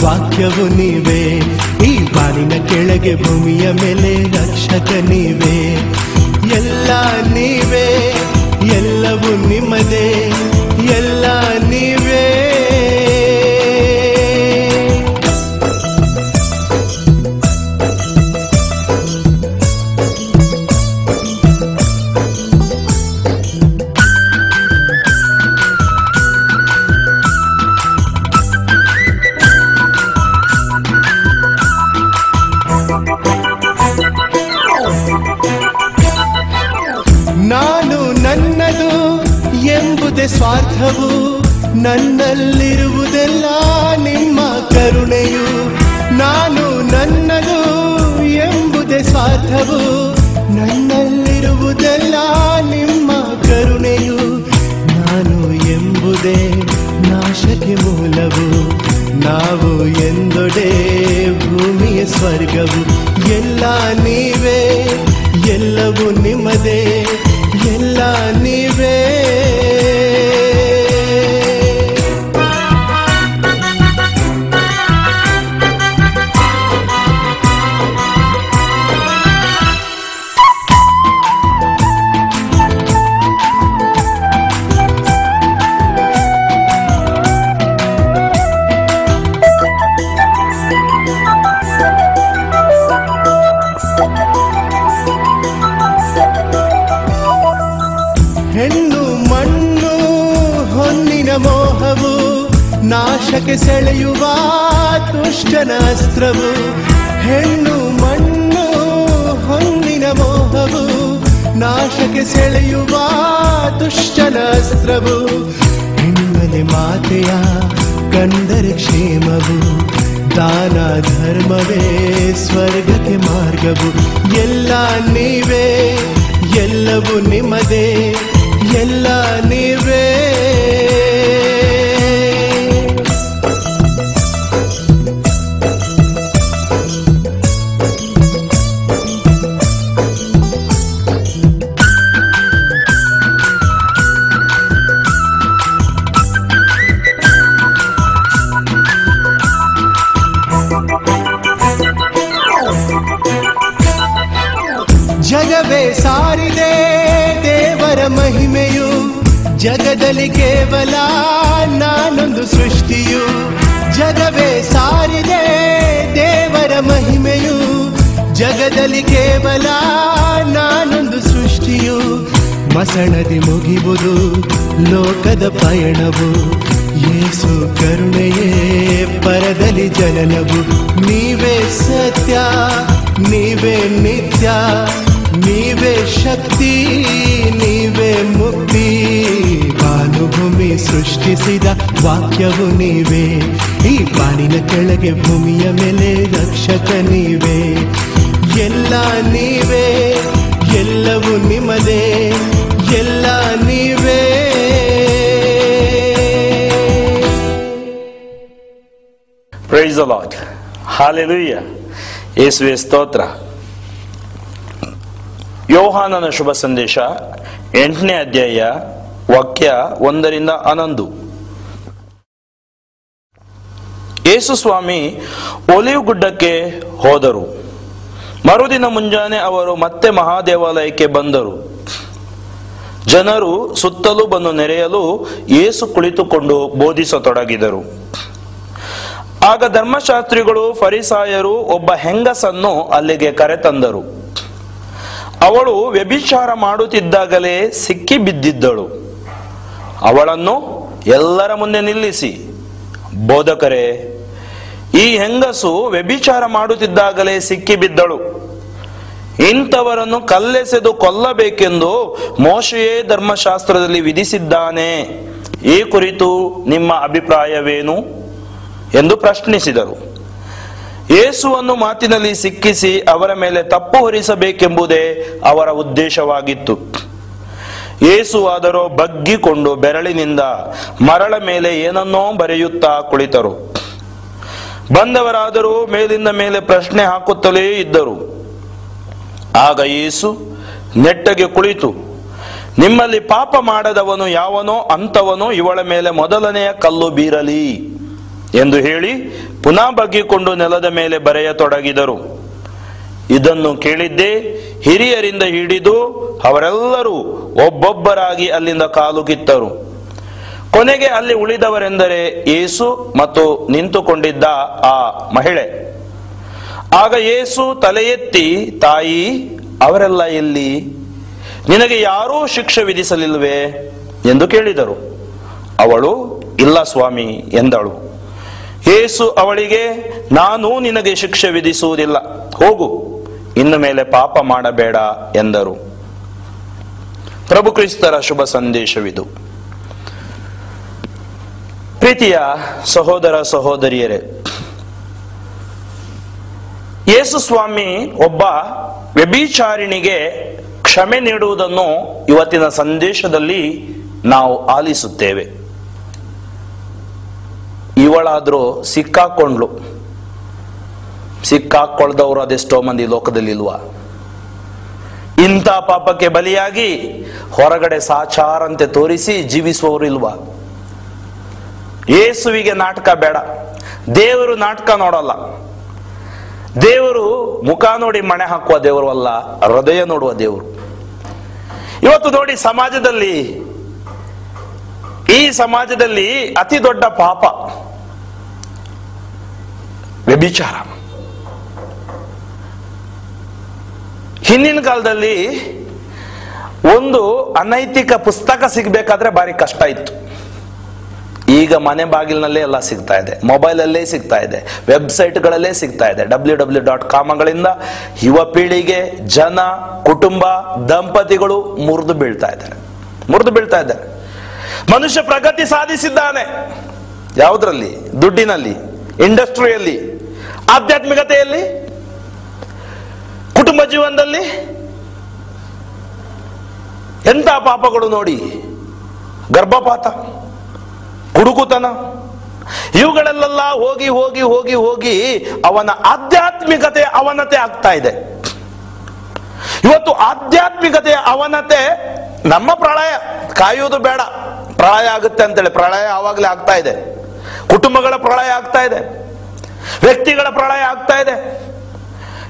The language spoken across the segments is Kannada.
ವಾಕ್ಯವು ನೀವೇ, ಈ ಬಾಳಿನ ಕೆಳಗೆ ಭೂಮಿಯ ಮೇಲೆ ರಕ್ಷಕ ನೀವೇ. ಎಲ್ಲ ನೀವೇ, ಎಲ್ಲವೂ ನಿಮ್ಮದೇ, ಎಲ್ಲ ನೀವೇ. ನಾನು ನನ್ನದು ಎಂಬುದೇ ಸ್ವಾರ್ಥವು, ನನ್ನಲ್ಲಿರುವುದೆಲ್ಲ ನಿಮ್ಮ ಕರುಣೆಯು. ನಾನು ನನ್ನದು ಎಂಬುದೇ ಸ್ವಾರ್ಥವು, ನನ್ನಲ್ಲಿರುವುದೆಲ್ಲ ನಿಮ್ಮ ಕರುಣೆಯು. ನಾನು ಎಂಬುದೇ ನಾಶಕ್ಕೆ ಮೂಲವು, ನಾವು ಎಂದೊಡೆ ಭೂಮಿಯ ಸ್ವರ್ಗವು. ಎಲ್ಲ ನೀವೇ, ಎಲ್ಲವೂ ನಿಮ್ಮದೇ, ಎಲ್ಲ ನೀವೇ. ಹೆಣ್ಣು ಮಣ್ಣು ಹೊನ್ನಿನ ಮೋಹವು, ನಾಶಕ್ಕೆ ಸೆಳೆಯುವ ದುಷ್ಟನ ಅಸ್ತ್ರವು. ಹೆಣ್ಣು ಮಣ್ಣು ಹೊನ್ನಿನ ಮೋಹವು, ನಾಶಕ್ಕೆ ಸೆಳೆಯುವ ದುಷ್ಟನ ಅಸ್ತ್ರವು. ಹೆಣ್ಣಲೆ ಮಾತೆಯ ಕಂಡರೆ ಕ್ಷೇಮವು, ದಾನ ಧರ್ಮವೇ ಸ್ವರ್ಗಕ್ಕೆ ಮಾರ್ಗವು. ಎಲ್ಲ ನೀವೇ, ಎಲ್ಲವೂ ನಿಮ್ಮದೇ, ಎಲ್ಲ ನೀವೇ. ಜಗವೇ ಸಾರಿದೆ ದೇವರ ಮಹಿಮೆಯು, ಜಗದಲ್ಲಿ ಕೇವಲ ನಾನೊಂದು ಸೃಷ್ಟಿಯು. ಜಗವೇ ಸಾರಿದೆ ದೇವರ ಮಹಿಮೆಯು, ಜಗದಲ್ಲಿ ಕೇವಲ ನಾನೊಂದು ಸೃಷ್ಟಿಯು. ಮಸಣದಿ ಮುಗಿಯುವುದು ಲೋಕದ ಪಯಣವು, ಯೇಸು ಕರುಣೆಯೇ ಪರದಲ್ಲಿ ಜನನವು. ನೀವೇ ಸತ್ಯ, ನೀವೇ ನಿತ್ಯ, ನೀವೇ ಶಕ್ತಿ, ನೀವೇ ಮುಕ್ತಿ. ಭಾನುಭೂಮಿ ಸೃಷ್ಟಿಸಿದ ವಾಕ್ಯವು ನೀವೇ, ಈ ಬಾಳಿನ ಕೆಳಗೆ ಭೂಮಿಯ ಮೇಲೆ ರಕ್ಷಕ ನೀವೇ. ಎಲ್ಲ ನೀವೇ, ಎಲ್ಲವೂ ನಿಮ್ಮದೇ, ಎಲ್ಲ ನೀವೇ. Praise the lord. ಹಲ್ಲೆಲೂಯಾ. ಯೇಸುವೇ ಸ್ತೋತ್ರ. ಯೋಹಾನನ ಶುಭ ಸಂದೇಶ 8ನೇ ಅಧ್ಯಾಯ ವಾಕ್ಯ 1-11. ಯೇಸು ಸ್ವಾಮಿ ಒಲಿವ್ ಗುಡ್ಡಕ್ಕೆ ಹೋದರು. ಮರುದಿನ ಮುಂಜಾನೆ ಅವರು ಮತ್ತೆ ಮಹಾದೇವಾಲಯಕ್ಕೆ ಬಂದರು. ಜನರು ಸುತ್ತಲೂ ಬಂದು ನೆರೆಯಲು ಯೇಸು ಕುಳಿತುಕೊಂಡು ಬೋಧಿಸತೊಡಗಿದರು. ಆಗ ಧರ್ಮಶಾಸ್ತ್ರಿಗಳು ಫರಿಸಾಯರು ಒಬ್ಬ ಹೆಂಗಸನ್ನು ಅಲ್ಲಿಗೆ ಕರೆತಂದರು. ಅವಳು ವ್ಯಭಿಚಾರ ಮಾಡುತ್ತಿದ್ದಾಗಲೇ ಸಿಕ್ಕಿ ಬಿದ್ದಿದ್ದಳು. ಅವಳನ್ನು ಎಲ್ಲರ ಮುಂದೆ ನಿಲ್ಲಿಸಿ, ಬೋಧಕರೇ, ಈ ಹೆಂಗಸು ವ್ಯಭಿಚಾರ ಮಾಡುತ್ತಿದ್ದಾಗಲೇ ಸಿಕ್ಕಿ ಬಿದ್ದಳು. ಇಂಥವರನ್ನು ಕಲ್ಲೆಸೆದು ಕೊಲ್ಲಬೇಕೆಂದು ಮೋಶೆಯೇ ಧರ್ಮಶಾಸ್ತ್ರದಲ್ಲಿ ವಿಧಿಸಿದ್ದಾನೆ. ಈ ಕುರಿತು ನಿಮ್ಮ ಅಭಿಪ್ರಾಯವೇನು ಎಂದು ಪ್ರಶ್ನಿಸಿದರು. ಯೇಸುವನ್ನು ಮಾತಿನಲ್ಲಿ ಸಿಕ್ಕಿಸಿ ಅವರ ಮೇಲೆ ತಪ್ಪು ಹೊರಿಸಬೇಕೆಂಬುದೇ ಅವರ ಉದ್ದೇಶವಾಗಿತ್ತು. ಯೇಸುವಾದರೋ ಬಗ್ಗಿಕೊಂಡು ಬೆರಳಿನಿಂದ ಮರಳ ಮೇಲೆ ಏನನ್ನೋ ಬರೆಯುತ್ತಾ ಕುಳಿತರು. ಬಂದವರಾದರೂ ಮೇಲಿಂದ ಮೇಲೆ ಪ್ರಶ್ನೆ ಹಾಕುತ್ತಲೇ ಇದ್ದರು. ಆಗ ಯೇಸು ನೆಟ್ಟಗೆ ಕುಳಿತು, ನಿಮ್ಮಲ್ಲಿ ಪಾಪ ಮಾಡದವನು ಯಾವನೋ ಅಂಥವನು ಇವಳ ಮೇಲೆ ಮೊದಲನೆಯ ಕಲ್ಲು ಬೀರಲಿ ಎಂದು ಹೇಳಿ ಪುನಃ ಬಗ್ಗಿಕೊಂಡು ನೆಲದ ಮೇಲೆ ಬರೆಯತೊಡಗಿದರು. ಇದನ್ನು ಕೇಳಿದ್ದೇ ಹಿರಿಯರಿಂದ ಹಿಡಿದು ಅವರೆಲ್ಲರೂ ಒಬ್ಬೊಬ್ಬರಾಗಿ ಅಲ್ಲಿಂದ ಕಾಲು ಕಿತ್ತರು. ಕೊನೆಗೆ ಅಲ್ಲಿ ಉಳಿದವರೆಂದರೆ ಯೇಸು ಮತ್ತು ನಿಂತುಕೊಂಡಿದ್ದ ಆ ಮಹಿಳೆ. ಆಗ ಯೇಸು ತಲೆ ಎತ್ತಿ, ತಾಯಿ, ಅವರೆಲ್ಲ ಎಲ್ಲಿ? ನಿನಗೆ ಯಾರೂ ಶಿಕ್ಷೆ ವಿಧಿಸಲಿಲ್ವೇ ಎಂದು ಕೇಳಿದರು. ಅವಳು, ಇಲ್ಲ ಸ್ವಾಮಿ ಎಂದಳು. ಯೇಸು ಅವಳಿಗೆ, ನಾನು ನಿನಗೆ ಶಿಕ್ಷೆ ವಿಧಿಸುವುದಿಲ್ಲ, ಹೋಗು, ಇನ್ನು ಮೇಲೆ ಪಾಪ ಮಾಡಬೇಡ ಎಂದರು. ಪ್ರಭು ಕ್ರಿಸ್ತರ ಶುಭ ಸಂದೇಶವಿದು. ಪ್ರೀತಿಯ ಸಹೋದರ ಸಹೋದರಿಯರೇ, ಯೇಸು ಸ್ವಾಮಿ ಒಬ್ಬ ವ್ಯಭಿಚಾರಿಣಿಗೆ ಕ್ಷಮೆ ನೀಡುವುದನ್ನು ಇವತ್ತಿನ ಸಂದೇಶದಲ್ಲಿ ನಾವು ಆಲಿಸುತ್ತೇವೆ. ಇವಳಾದ್ರೂ ಸಿಕ್ಕಾಕೊಳ್ದವರು ಅದೆಷ್ಟೋ ಮಂದಿ ಲೋಕದಲ್ಲಿ ಇಲ್ವಾ? ಇಂಥ ಪಾಪಕ್ಕೆ ಬಲಿಯಾಗಿ ಹೊರಗಡೆ ಸಾಚಾರಂತೆ ತೋರಿಸಿ ಜೀವಿಸುವವರು ಇಲ್ವಾ? ಯೇಸುವಿಗೆ ನಾಟಕ ಬೇಡ. ದೇವರು ನಾಟಕ ನೋಡಲ್ಲ. ದೇವರು ಮುಖ ನೋಡಿ ಮಣೆ ಹಾಕುವ ದೇವರು ಅಲ್ಲ, ಹೃದಯ ನೋಡುವ ದೇವರು. ಇವತ್ತು ನೋಡಿ, ಈ ಸಮಾಜದಲ್ಲಿ ಅತಿ ದೊಡ್ಡ ಪಾಪ ವ್ಯಭಿಚಾರ. ಹಿಂದಿನ ಕಾಲದಲ್ಲಿ ಒಂದು ಅನೈತಿಕ ಪುಸ್ತಕ ಸಿಗ್ಬೇಕಾದ್ರೆ ಬಾರಿ ಕಷ್ಟ ಇತ್ತು. ಈಗ ಮನೆ ಬಾಗಿಲಿನಲ್ಲೇ ಎಲ್ಲ ಸಿಗ್ತಾ ಇದೆ, ಮೊಬೈಲಲ್ಲೇ ಸಿಗ್ತಾ ಇದೆ, ವೆಬ್ಸೈಟ್ಗಳಲ್ಲೇ ಸಿಗ್ತಾ ಇದೆ. www.com ಯುವ ಪೀಳಿಗೆ, ಜನ, ಕುಟುಂಬ, ದಂಪತಿಗಳು ಮುರಿದು ಬೀಳ್ತಾ ಇದ್ದಾರೆ. ಮನುಷ್ಯ ಪ್ರಗತಿ ಸಾಧಿಸಿದ್ದಾನೆ. ಯಾವುದರಲ್ಲಿ? ದುಡ್ಡಿನಲ್ಲಿ, ಇಂಡಸ್ಟ್ರಿಯಲ್ಲಿ, ಆಧ್ಯಾತ್ಮಿಕತೆಯಲ್ಲಿ, ಕುಟುಂಬ ಜೀವನದಲ್ಲಿ. ಎಂಥ ಪಾಪಗಳು ನೋಡಿ! ಗರ್ಭಪಾತ, ಕುಡುಕುತನ, ಇವುಗಳಲ್ಲೆಲ್ಲ ಹೋಗಿ ಹೋಗಿ ಹೋಗಿ ಹೋಗಿ ಅವನ ಆಧ್ಯಾತ್ಮಿಕತೆ ಅವನತೆ ಆಗ್ತಾ ಇದೆ. ಇವತ್ತು ಆಧ್ಯಾತ್ಮಿಕತೆಯ ಅವನತೆ ನಮ್ಮ ಪ್ರಳಯ. ಕಾಯುವುದು ಬೇಡ, ಪ್ರಳಯ ಆಗುತ್ತೆ ಅಂತೇಳಿ. ಪ್ರಳಯ ಆವಾಗಲೇ ಆಗ್ತಾ ಇದೆ. ಕುಟುಂಬಗಳ ಪ್ರಳಯ ಆಗ್ತಾ ಇದೆ, ವ್ಯಕ್ತಿಗಳ ಪ್ರಳಯ ಆಗ್ತಾ ಇದೆ.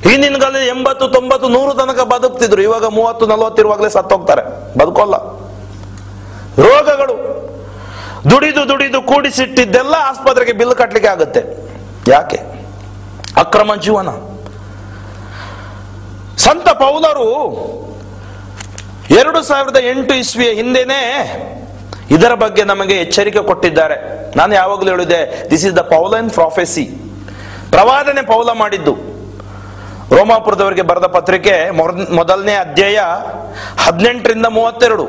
ಹಿಂದಿನ ಕಾಲದಲ್ಲಿ 80, 90, 100 ತನಕ ಬದುಕ್ತಿದ್ರು. ಇವಾಗ 30, 40 ಇರುವಾಗಲೇ ಸತ್ತೋಗ್ತಾರೆ, ಬದುಕೋಲ್ಲ. ರೋಗಗಳು, ದುಡಿದು ಕೂಡಿಸಿಟ್ಟಿದ್ದೆಲ್ಲ ಆಸ್ಪತ್ರೆಗೆ ಬಿಲ್ ಕಟ್ಟಲಿಕ್ಕೆ ಆಗುತ್ತೆ. ಯಾಕೆ? ಅಕ್ರಮ ಜೀವನ. ಸಂತ ಪೌಲರು 2008 ಇಸ್ವಿಯ ಹಿಂದೆನೆ ಇದರ ಬಗ್ಗೆ ನಮಗೆ ಎಚ್ಚರಿಕೆ ಕೊಟ್ಟಿದ್ದಾರೆ. ನಾನು ಯಾವಾಗಲೂ ಹೇಳಿದೆ, this is the Paulan prophecy. ಪ್ರವಾದನೆ ಪೌಲ ಮಾಡಿದ್ದು. ರೋಮಾಪುರದವರಿಗೆ ಬರೆದ ಪತ್ರಿಕೆ 1ನೇ ಅಧ್ಯಾಯ 18ರಿಂದ 32.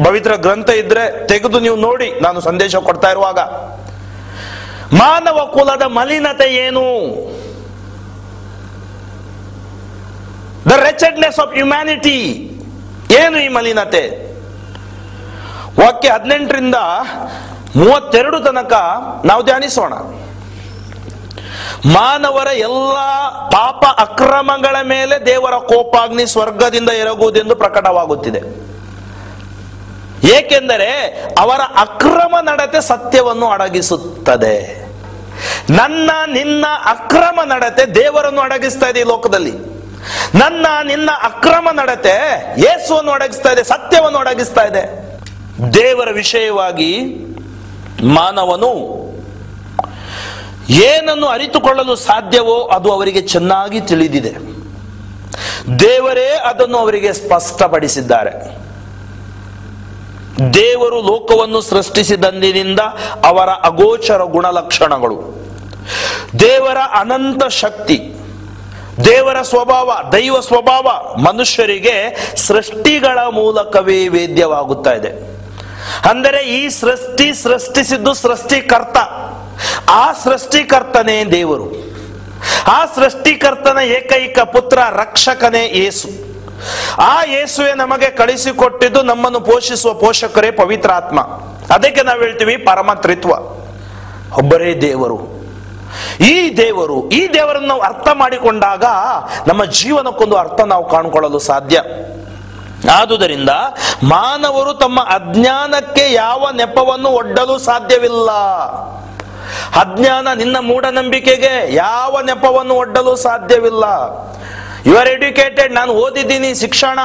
ಪವಿತ್ರ ಗ್ರಂಥ ಇದ್ರೆ ತೆಗೆದು ನೀವು ನೋಡಿ. ನಾನು ಸಂದೇಶ ಕೊಡ್ತಾ ಇರುವಾಗ, ಮಾನವ ಕುಲದ ಮಲಿನತೆ ಏನು? The wretchedness of humanity. ಏನು ಈ ಮಲಿನತೆ? ವಾಕ್ಯ 18ರಿಂದ 32 ತನಕ ನಾವು ಧ್ಯಾನಿಸೋಣ. ಮಾನವರ ಎಲ್ಲ ಪಾಪ ಅಕ್ರಮಗಳ ಮೇಲೆ ದೇವರ ಕೋಪಾಗ್ನಿ ಸ್ವರ್ಗದಿಂದ ಎರಗುವುದೆಂದು ಪ್ರಕಟವಾಗುತ್ತಿದೆ. ಏಕೆಂದರೆ ಅವರ ಅಕ್ರಮ ನಡತೆ ಸತ್ಯವನ್ನು ಅಡಗಿಸುತ್ತದೆ. ನಿನ್ನ ಅಕ್ರಮ ನಡತೆ ದೇವರನ್ನು ಅಡಗಿಸ್ತಾ ಇದೆ ಈ ಲೋಕದಲ್ಲಿ. ನಿನ್ನ ಅಕ್ರಮ ನಡತೆ ಯೇಸುವನ್ನು ಅಡಗಿಸ್ತಾ ಇದೆ, ಸತ್ಯವನ್ನು ಅಡಗಿಸ್ತಾ ಇದೆ. ದೇವರ ವಿಷಯವಾಗಿ ಮಾನವನು ಏನನ್ನು ಅರಿತುಕೊಳ್ಳಲು ಸಾಧ್ಯವೋ ಅದು ಅವರಿಗೆ ಚೆನ್ನಾಗಿ ತಿಳಿದಿದೆ. ದೇವರೇ ಅದನ್ನು ಅವರಿಗೆ ಸ್ಪಷ್ಟಪಡಿಸಿದ್ದಾರೆ. ದೇವರು ಲೋಕವನ್ನು ಸೃಷ್ಟಿಸಿದಂದಿನಿಂದ ಅವರ ಅಗೋಚರ ಗುಣಲಕ್ಷಣಗಳು, ದೇವರ ಅನಂತ ಶಕ್ತಿ, ದೇವರ ಸ್ವಭಾವ, ದೈವ ಸ್ವಭಾವ ಮನುಷ್ಯರಿಗೆ ಸೃಷ್ಟಿಗಳ ಮೂಲಕವೇ ವೇದ್ಯವಾಗುತ್ತಾ ಇದೆ. ಅಂದರೆ ಈ ಸೃಷ್ಟಿಸಿದ್ದು ಸೃಷ್ಟಿಕರ್ತ. ಆ ಸೃಷ್ಟಿಕರ್ತನೇ ದೇವರು. ಆ ಸೃಷ್ಟಿಕರ್ತನ ಏಕೈಕ ಪುತ್ರ ರಕ್ಷಕನೇ ಯೇಸು. ಆ ಯೇಸುವೆ ನಮಗೆ ಕಳಿಸಿಕೊಟ್ಟಿದ್ದು ನಮ್ಮನ್ನು ಪೋಷಿಸುವ ಪೋಷಕರೇ ಪವಿತ್ರಾತ್ಮ. ಅದಕ್ಕೆ ನಾವು ಹೇಳ್ತೀವಿ ಪರಮ ತ್ರಿತ್ವ, ಒಬ್ಬರೇ ದೇವರು. ಈ ದೇವರನ್ನು ನಾವು ಅರ್ಥ ಮಾಡಿಕೊಂಡಾಗ ನಮ್ಮ ಜೀವನಕ್ಕೊಂದು ಅರ್ಥ ನಾವು ಕಾಣಿಕೊಳ್ಳಲು ಸಾಧ್ಯ. ಆದುದರಿಂದ ಮಾನವರು ತಮ್ಮ ಅಜ್ಞಾನಕ್ಕೆ ಯಾವ ನೆಪವನ್ನು ಒಡ್ಡಲು ಸಾಧ್ಯವಿಲ್ಲ. ಅಜ್ಞಾನ, ನಿನ್ನ ಮೂಢನಂಬಿಕೆಗೆ ಯಾವ ನೆಪವನ್ನು ಒಡ್ಡಲು ಸಾಧ್ಯವಿಲ್ಲ. ಯು ಆರ್ ಎಡ್ಯುಕೇಟೆಡ್, ನಾನು ಓದಿದ್ದೀನಿ, ಶಿಕ್ಷಣ,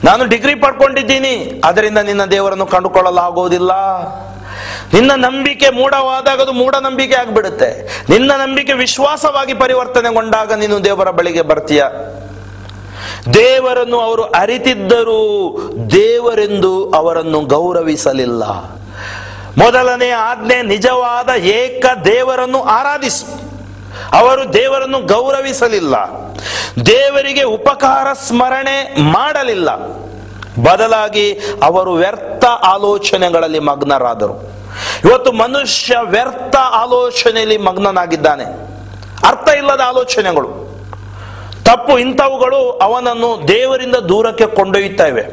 ನಾನು ಡಿಗ್ರಿ ಪಡ್ಕೊಂಡಿದ್ದೀನಿ, ಅದರಿಂದ ನಿನ್ನ ದೇವರನ್ನು ಕಂಡುಕೊಳ್ಳಲಾಗುವುದಿಲ್ಲ. ನಿನ್ನ ನಂಬಿಕೆ ಮೂಢವಾದಾಗ ಅದು ಮೂಢನಂಬಿಕೆ ಆಗ್ಬಿಡುತ್ತೆ. ನಿನ್ನ ನಂಬಿಕೆ ವಿಶ್ವಾಸವಾಗಿ ಪರಿವರ್ತನೆಗೊಂಡಾಗ ನೀನು ದೇವರ ಬಳಿಗೆ ಬರ್ತೀಯ. ದೇವರನ್ನು ಅವರು ಅರಿತಿದ್ದರೂ ದೇವರೆಂದು ಅವರನ್ನು ಗೌರವಿಸಲಿಲ್ಲ. ಮೊದಲನೇ ಆಜ್ಞೆ ನಿಜವಾದ ಏಕ ದೇವರನ್ನು ಆರಾಧಿಸು. ಅವರು ದೇವರನ್ನು ಗೌರವಿಸಲಿಲ್ಲ. ದೇವರಿಗೆ ಉಪಕಾರ ಸ್ಮರಣೆ ಮಾಡಲಿಲ್ಲ. ಬದಲಾಗಿ ಅವರು ವ್ಯರ್ಥ ಆಲೋಚನೆಗಳಲ್ಲಿ ಮಗ್ನರಾದರು. ಇವತ್ತು ಮನುಷ್ಯ ವ್ಯರ್ಥ ಆಲೋಚನೆಯಲ್ಲಿ ಮಗ್ನನಾಗಿದ್ದಾನೆ. ಅರ್ಥ ಇಲ್ಲದ ಆಲೋಚನೆಗಳು, ತಪ್ಪು, ಇಂಥವುಗಳು ಅವನನ್ನು ದೇವರಿಂದ ದೂರಕ್ಕೆ ಕೊಂಡೊಯ್ಯುತ್ತಾ ಇವೆ.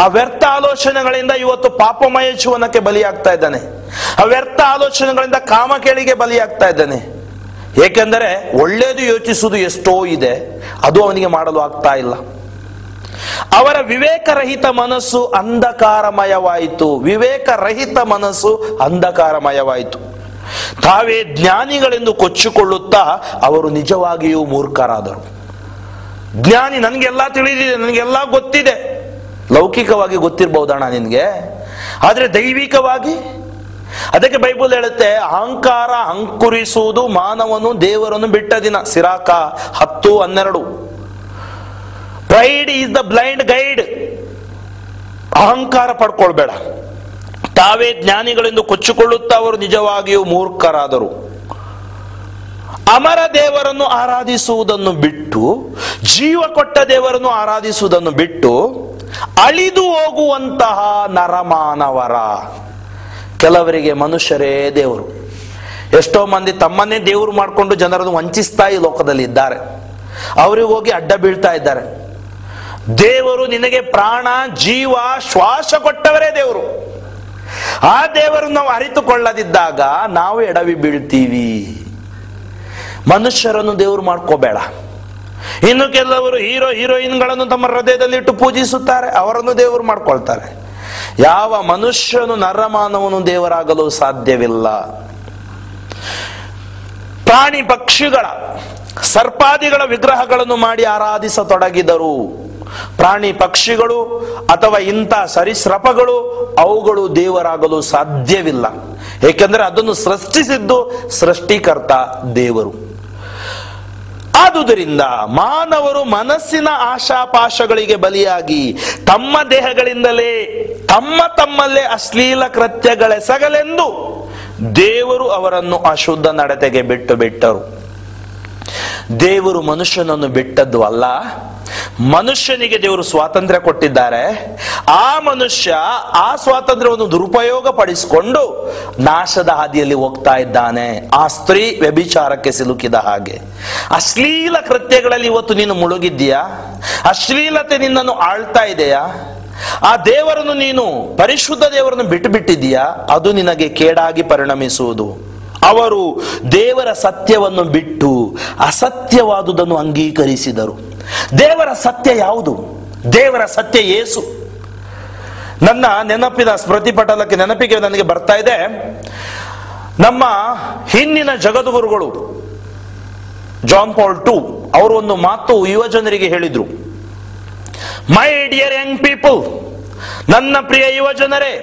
ಆ ವ್ಯರ್ಥ ಆಲೋಚನೆಗಳಿಂದ ಇವತ್ತು ಪಾಪಮಯ ಜೀವನಕ್ಕೆ ಬಲಿಯಾಗ್ತಾ ಇದ್ದಾನೆ. ಆ ವ್ಯರ್ಥ ಆಲೋಚನೆಗಳಿಂದ ಕಾಮಕೇಳಿಗೆ ಬಲಿಯಾಗ್ತಾ ಇದ್ದಾನೆ. ಏಕೆಂದರೆ ಒಳ್ಳೆಯದು ಯೋಚಿಸುವುದು ಎಷ್ಟೋ ಇದೆ, ಅದು ಅವನಿಗೆ ಮಾಡಲು ಆಗ್ತಾ ಇಲ್ಲ. ಅವರ ವಿವೇಕರಹಿತ ಮನಸ್ಸು ಅಂಧಕಾರಮಯವಾಯಿತು. ವಿವೇಕರಹಿತ ಮನಸ್ಸು ಅಂಧಕಾರಮಯವಾಯಿತು. ತಾವೇ ಜ್ಞಾನಿಗಳೆಂದು ಕೊಚ್ಚಿಕೊಳ್ಳುತ್ತಾ ಅವರು ನಿಜವಾಗಿಯೂ ಮೂರ್ಖರಾದರು. ಜ್ಞಾನಿ, ನನಗೆಲ್ಲ ತಿಳಿದಿದೆ, ನನಗೆಲ್ಲ ಗೊತ್ತಿದೆ. ಲೌಕಿಕವಾಗಿ ಗೊತ್ತಿರಬಹುದಣ್ಣ ನಿನ್ಗೆ, ಆದ್ರೆ ದೈವಿಕವಾಗಿ, ಅದಕ್ಕೆ ಬೈಬಲ್ ಹೇಳುತ್ತೆ, ಅಹಂಕಾರ ಅಂಕುರಿಸುವುದು ಮಾನವನು ದೇವರನ್ನು ಬಿಟ್ಟ ದಿನ. ಸಿರಾಕ 10:12. Pride is the blind guide. ಅಹಂಕಾರ ಪಡ್ಕೊಳ್ಬೇಡ. ತಾವೇ ಜ್ಞಾನಿಗಳೆಂದು ಕೊಚ್ಚಿಕೊಳ್ಳುತ್ತಾ ಅವರು ನಿಜವಾಗಿಯೂ ಮೂರ್ಖರಾದರು. ಅಮರ ದೇವರನ್ನು ಆರಾಧಿಸುವುದನ್ನು ಬಿಟ್ಟು, ಜೀವ ಕೊಟ್ಟ ದೇವರನ್ನು ಆರಾಧಿಸುವುದನ್ನು ಬಿಟ್ಟು ಅಳಿದು ಹೋಗುವಂತಹ ನರಮಾನವರ. ಕೆಲವರಿಗೆ ಮನುಷ್ಯರೇ ದೇವರು. ಎಷ್ಟೋ ಮಂದಿ ತಮ್ಮನ್ನೇ ದೇವರು ಮಾಡಿಕೊಂಡು ಜನರನ್ನು ವಂಚಿಸ್ತಾ ಈ ಲೋಕದಲ್ಲಿ ಇದ್ದಾರೆ. ಅವರಿಗೆ ಹೋಗಿ ಅಡ್ಡ ಬೀಳ್ತಾ ಇದ್ದಾರೆ. ದೇವರು ನಿನಗೆ ಪ್ರಾಣ, ಜೀವ, ಶ್ವಾಸ ಕೊಟ್ಟವರೇ ದೇವರು. ಆ ದೇವರನ್ನು ನಾವು ಅರಿತುಕೊಳ್ಳದಿದ್ದಾಗ ನಾವು ಎಡವಿ ಬೀಳ್ತೀವಿ. ಮನುಷ್ಯರನ್ನು ದೇವರು ಮಾಡ್ಕೋಬೇಡ. ಇನ್ನು ಕೆಲವರು ಹೀರೋಯಿನ್ಗಳನ್ನು ತಮ್ಮ ಹೃದಯದಲ್ಲಿ ಇಟ್ಟು ಪೂಜಿಸುತ್ತಾರೆ, ಅವರನ್ನು ದೇವರು ಮಾಡ್ಕೊಳ್ತಾರೆ. ಯಾವ ಮನುಷ್ಯನು, ನರಮಾನವನು ದೇವರಾಗಲು ಸಾಧ್ಯವಿಲ್ಲ. ಪ್ರಾಣಿ ಪಕ್ಷಿಗಳ, ಸರ್ಪಾದಿಗಳ ವಿಗ್ರಹಗಳನ್ನು ಮಾಡಿ ಆರಾಧಿಸತೊಡಗಿದರು. ಪ್ರಾಣಿ ಪಕ್ಷಿಗಳು ಅಥವಾ ಇಂಥ ಸರೀಸೃಪಗಳು, ಅವುಗಳು ದೇವರಾಗಲು ಸಾಧ್ಯವಿಲ್ಲ. ಏಕೆಂದರೆ ಅದನ್ನು ಸೃಷ್ಟಿಸಿದ್ದು ಸೃಷ್ಟಿಕರ್ತ ದೇವರು. ಆದುದರಿಂದ ಮಾನವರು ಮನಸ್ಸಿನ ಆಶಾಪಾಶಗಳಿಗೆ ಬಲಿಯಾಗಿ ತಮ್ಮ ದೇಹಗಳಿಂದಲೇ ತಮ್ಮಲ್ಲೇ ಅಶ್ಲೀಲ ಕೃತ್ಯಗಳೆಸಗಲೆಂದು ದೇವರು ಅವರನ್ನು ಅಶುದ್ಧ ನಡತೆಗೆ ಬಿಟ್ಟರು. ದೇವರು ಮನುಷ್ಯನನ್ನು ಬಿಟ್ಟದ್ದು ಅಲ್ಲ, ಮನುಷ್ಯನಿಗೆ ದೇವರು ಸ್ವಾತಂತ್ರ್ಯ ಕೊಟ್ಟಿದ್ದಾರೆ. ಆ ಮನುಷ್ಯ ಆ ಸ್ವಾತಂತ್ರ್ಯವನ್ನು ದುರುಪಯೋಗ ಪಡಿಸಿಕೊಂಡು ನಾಶದ ಹಾದಿಯಲ್ಲಿ ಹೋಗ್ತಾ ಇದ್ದಾನೆ. ಆ ಸ್ತ್ರೀ ವ್ಯಭಿಚಾರಕ್ಕೆ ಸಿಲುಕಿದ ಹಾಗೆ. ಅಶ್ಲೀಲ ಕೃತ್ಯಗಳಲ್ಲಿ ಇವತ್ತು ನೀನು ಮುಳುಗಿದ್ದೀಯಾ? ಅಶ್ಲೀಲತೆ ನಿನ್ನನ್ನು ಆಳ್ತಾ ಇದೆಯಾ? ಆ ದೇವರನ್ನು ನೀನು, ಪರಿಶುದ್ಧ ದೇವರನ್ನು ಬಿಟ್ಟಿದ್ದೀಯಾ? ಅದು ನಿನಗೆ ಕೇಡಾಗಿ ಪರಿಣಮಿಸುವುದು. ಅವರು ದೇವರ ಸತ್ಯವನ್ನು ಬಿಟ್ಟು ಅಸತ್ಯವಾದುದನ್ನು ಅಂಗೀಕರಿಸಿದರು. ದೇವರ ಸತ್ಯ ಯಾವುದು? ದೇವರ ಸತ್ಯ ಯೇಸು. ನನ್ನ ನೆನಪಿನ ಸ್ಮೃತಿಪಟಲಕ್ಕೆ ನೆನಪಿಗೆ ನನಗೆ ಬರ್ತಾ ಇದೆ, ನಮ್ಮ ಹಿಂದಿನ ಜಗದ್ಗುರುಗಳು ಜಾನ್ ಪಾಲ್ II ಅವರು ಒಂದು ಮಾತು ಯುವ ಜನರಿಗೆ ಹೇಳಿದ್ರು. ಮೈ ಡಿಯರ್ ಯಂಗ್ ಪೀಪಲ್, ನನ್ನ ಪ್ರಿಯ ಯುವ ಜನರೇ,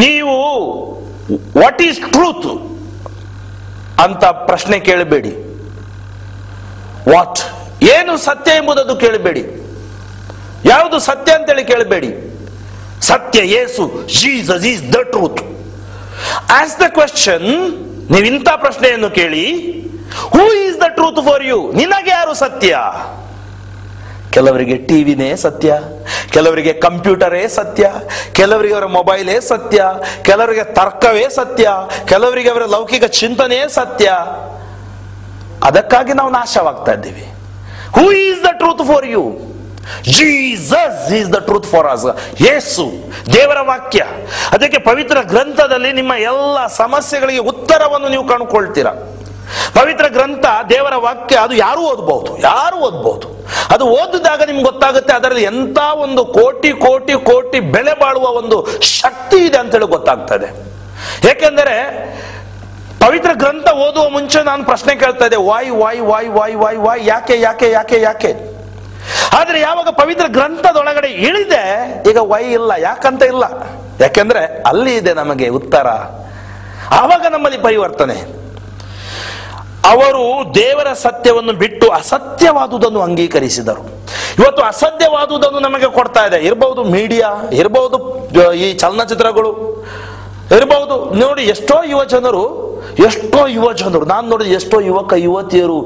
ನೀವು ವಾಟ್ ಈಸ್ ಟ್ರೂತ್, ಅಂತ ಪ್ರಶ್ನೆ ಕೇಳಬೇಡಿ. ವಾಟ್, ಏನು ಸತ್ಯ ಎಂಬುದನ್ನು ಕೇಳಬೇಡಿ. ಯಾವುದು ಸತ್ಯ ಅಂತೇಳಿ ಕೇಳಬೇಡಿ. ಸತ್ಯ ಯೇಸು, Jesus is the truth. Ask the question, ನೀವು ಇಂಥ ಪ್ರಶ್ನೆಯನ್ನು ಕೇಳಿ, who is the truth for you? ನಿನಗೆ ಯಾರು ಸತ್ಯ? ಕೆಲವರಿಗೆ ಟಿವಿನೇ ಸತ್ಯ, ಕೆಲವರಿಗೆ ಕಂಪ್ಯೂಟರೇ ಸತ್ಯ, ಕೆಲವರಿಗೆ ಅವರ ಮೊಬೈಲೇ ಸತ್ಯ, ಕೆಲವರಿಗೆ ತರ್ಕವೇ ಸತ್ಯ, ಕೆಲವರಿಗೆ ಅವರ ಲೌಕಿಕ ಚಿಂತನೆಯೇ ಸತ್ಯ. ಅದಕ್ಕಾಗಿ ನಾವು ನಾಶವಾಗ್ತಾ ಇದ್ದೀವಿ. Who is the truth for you? Jesus is the truth for us. ಯೇಸು ದೇವರ ವಾಕ್ಯ. ಅದಕ್ಕೆ ಪವಿತ್ರ ಗ್ರಂಥದಲ್ಲಿ ನಿಮ್ಮ ಎಲ್ಲ ಸಮಸ್ಯೆಗಳಿಗೆ ಉತ್ತರವನ್ನು ನೀವು ಕಂಡುಕೊಳ್ತೀರಾ. ಪವಿತ್ರ ಗ್ರಂಥ ದೇವರ ವಾಕ್ಯ, ಅದು ಯಾರು ಓದಬಹುದು, ಯಾರು ಓದಬಹುದು. ಅದು ಓದಿದಾಗ ನಿಮ್ಗೆ ಗೊತ್ತಾಗುತ್ತೆ ಅದರಲ್ಲಿ ಎಂತ ಒಂದು ಕೋಟಿ ಕೋಟಿ ಕೋಟಿ ಬೆಲೆ ಬಾಳುವ ಒಂದು ಶಕ್ತಿ ಇದೆ ಅಂತೇಳಿ ಗೊತ್ತಾಗ್ತದೆ. ಏಕೆಂದರೆ ಪವಿತ್ರ ಗ್ರಂಥ ಓದುವ ಮುಂಚೆ ನಾನು ಪ್ರಶ್ನೆ ಕೇಳ್ತಾ ಇದ್ದೆ, Y Y Y Y Y Y, ಯಾಕೆ ಯಾಕೆ ಯಾಕೆ ಯಾಕೆ. ಆದ್ರೆ ಯಾವಾಗ ಪವಿತ್ರ ಗ್ರಂಥದೊಳಗಡೆ ಇಳಿದೆ, ಈಗ ವೈ ಇಲ್ಲ, ಯಾಕಂತ ಇಲ್ಲ, ಯಾಕೆಂದ್ರೆ ಅಲ್ಲಿ ಇದೆ ನಮಗೆ ಉತ್ತರ. ಆವಾಗ ನಮ್ಮಲ್ಲಿ ಪರಿವರ್ತನೆ. ಅವರು ದೇವರ ಸತ್ಯವನ್ನು ಬಿಟ್ಟು ಅಸತ್ಯವಾದುದನ್ನು ಅಂಗೀಕರಿಸಿದರು. ಇವತ್ತು ಅಸತ್ಯವಾದುದನ್ನು ನಮಗೆ ಕೊಡ್ತಾ ಇದೆ. ಇರಬಹುದು ಮೀಡಿಯಾ, ಇರಬಹುದು ಈ ಚಲನಚಿತ್ರಗಳು ಇರಬಹುದು. ನೋಡಿ, ಎಷ್ಟೋ ಯುವ ಜನರು ನಾನು ನೋಡಿದ ಎಷ್ಟೋ ಯುವಕ ಯುವತಿಯರು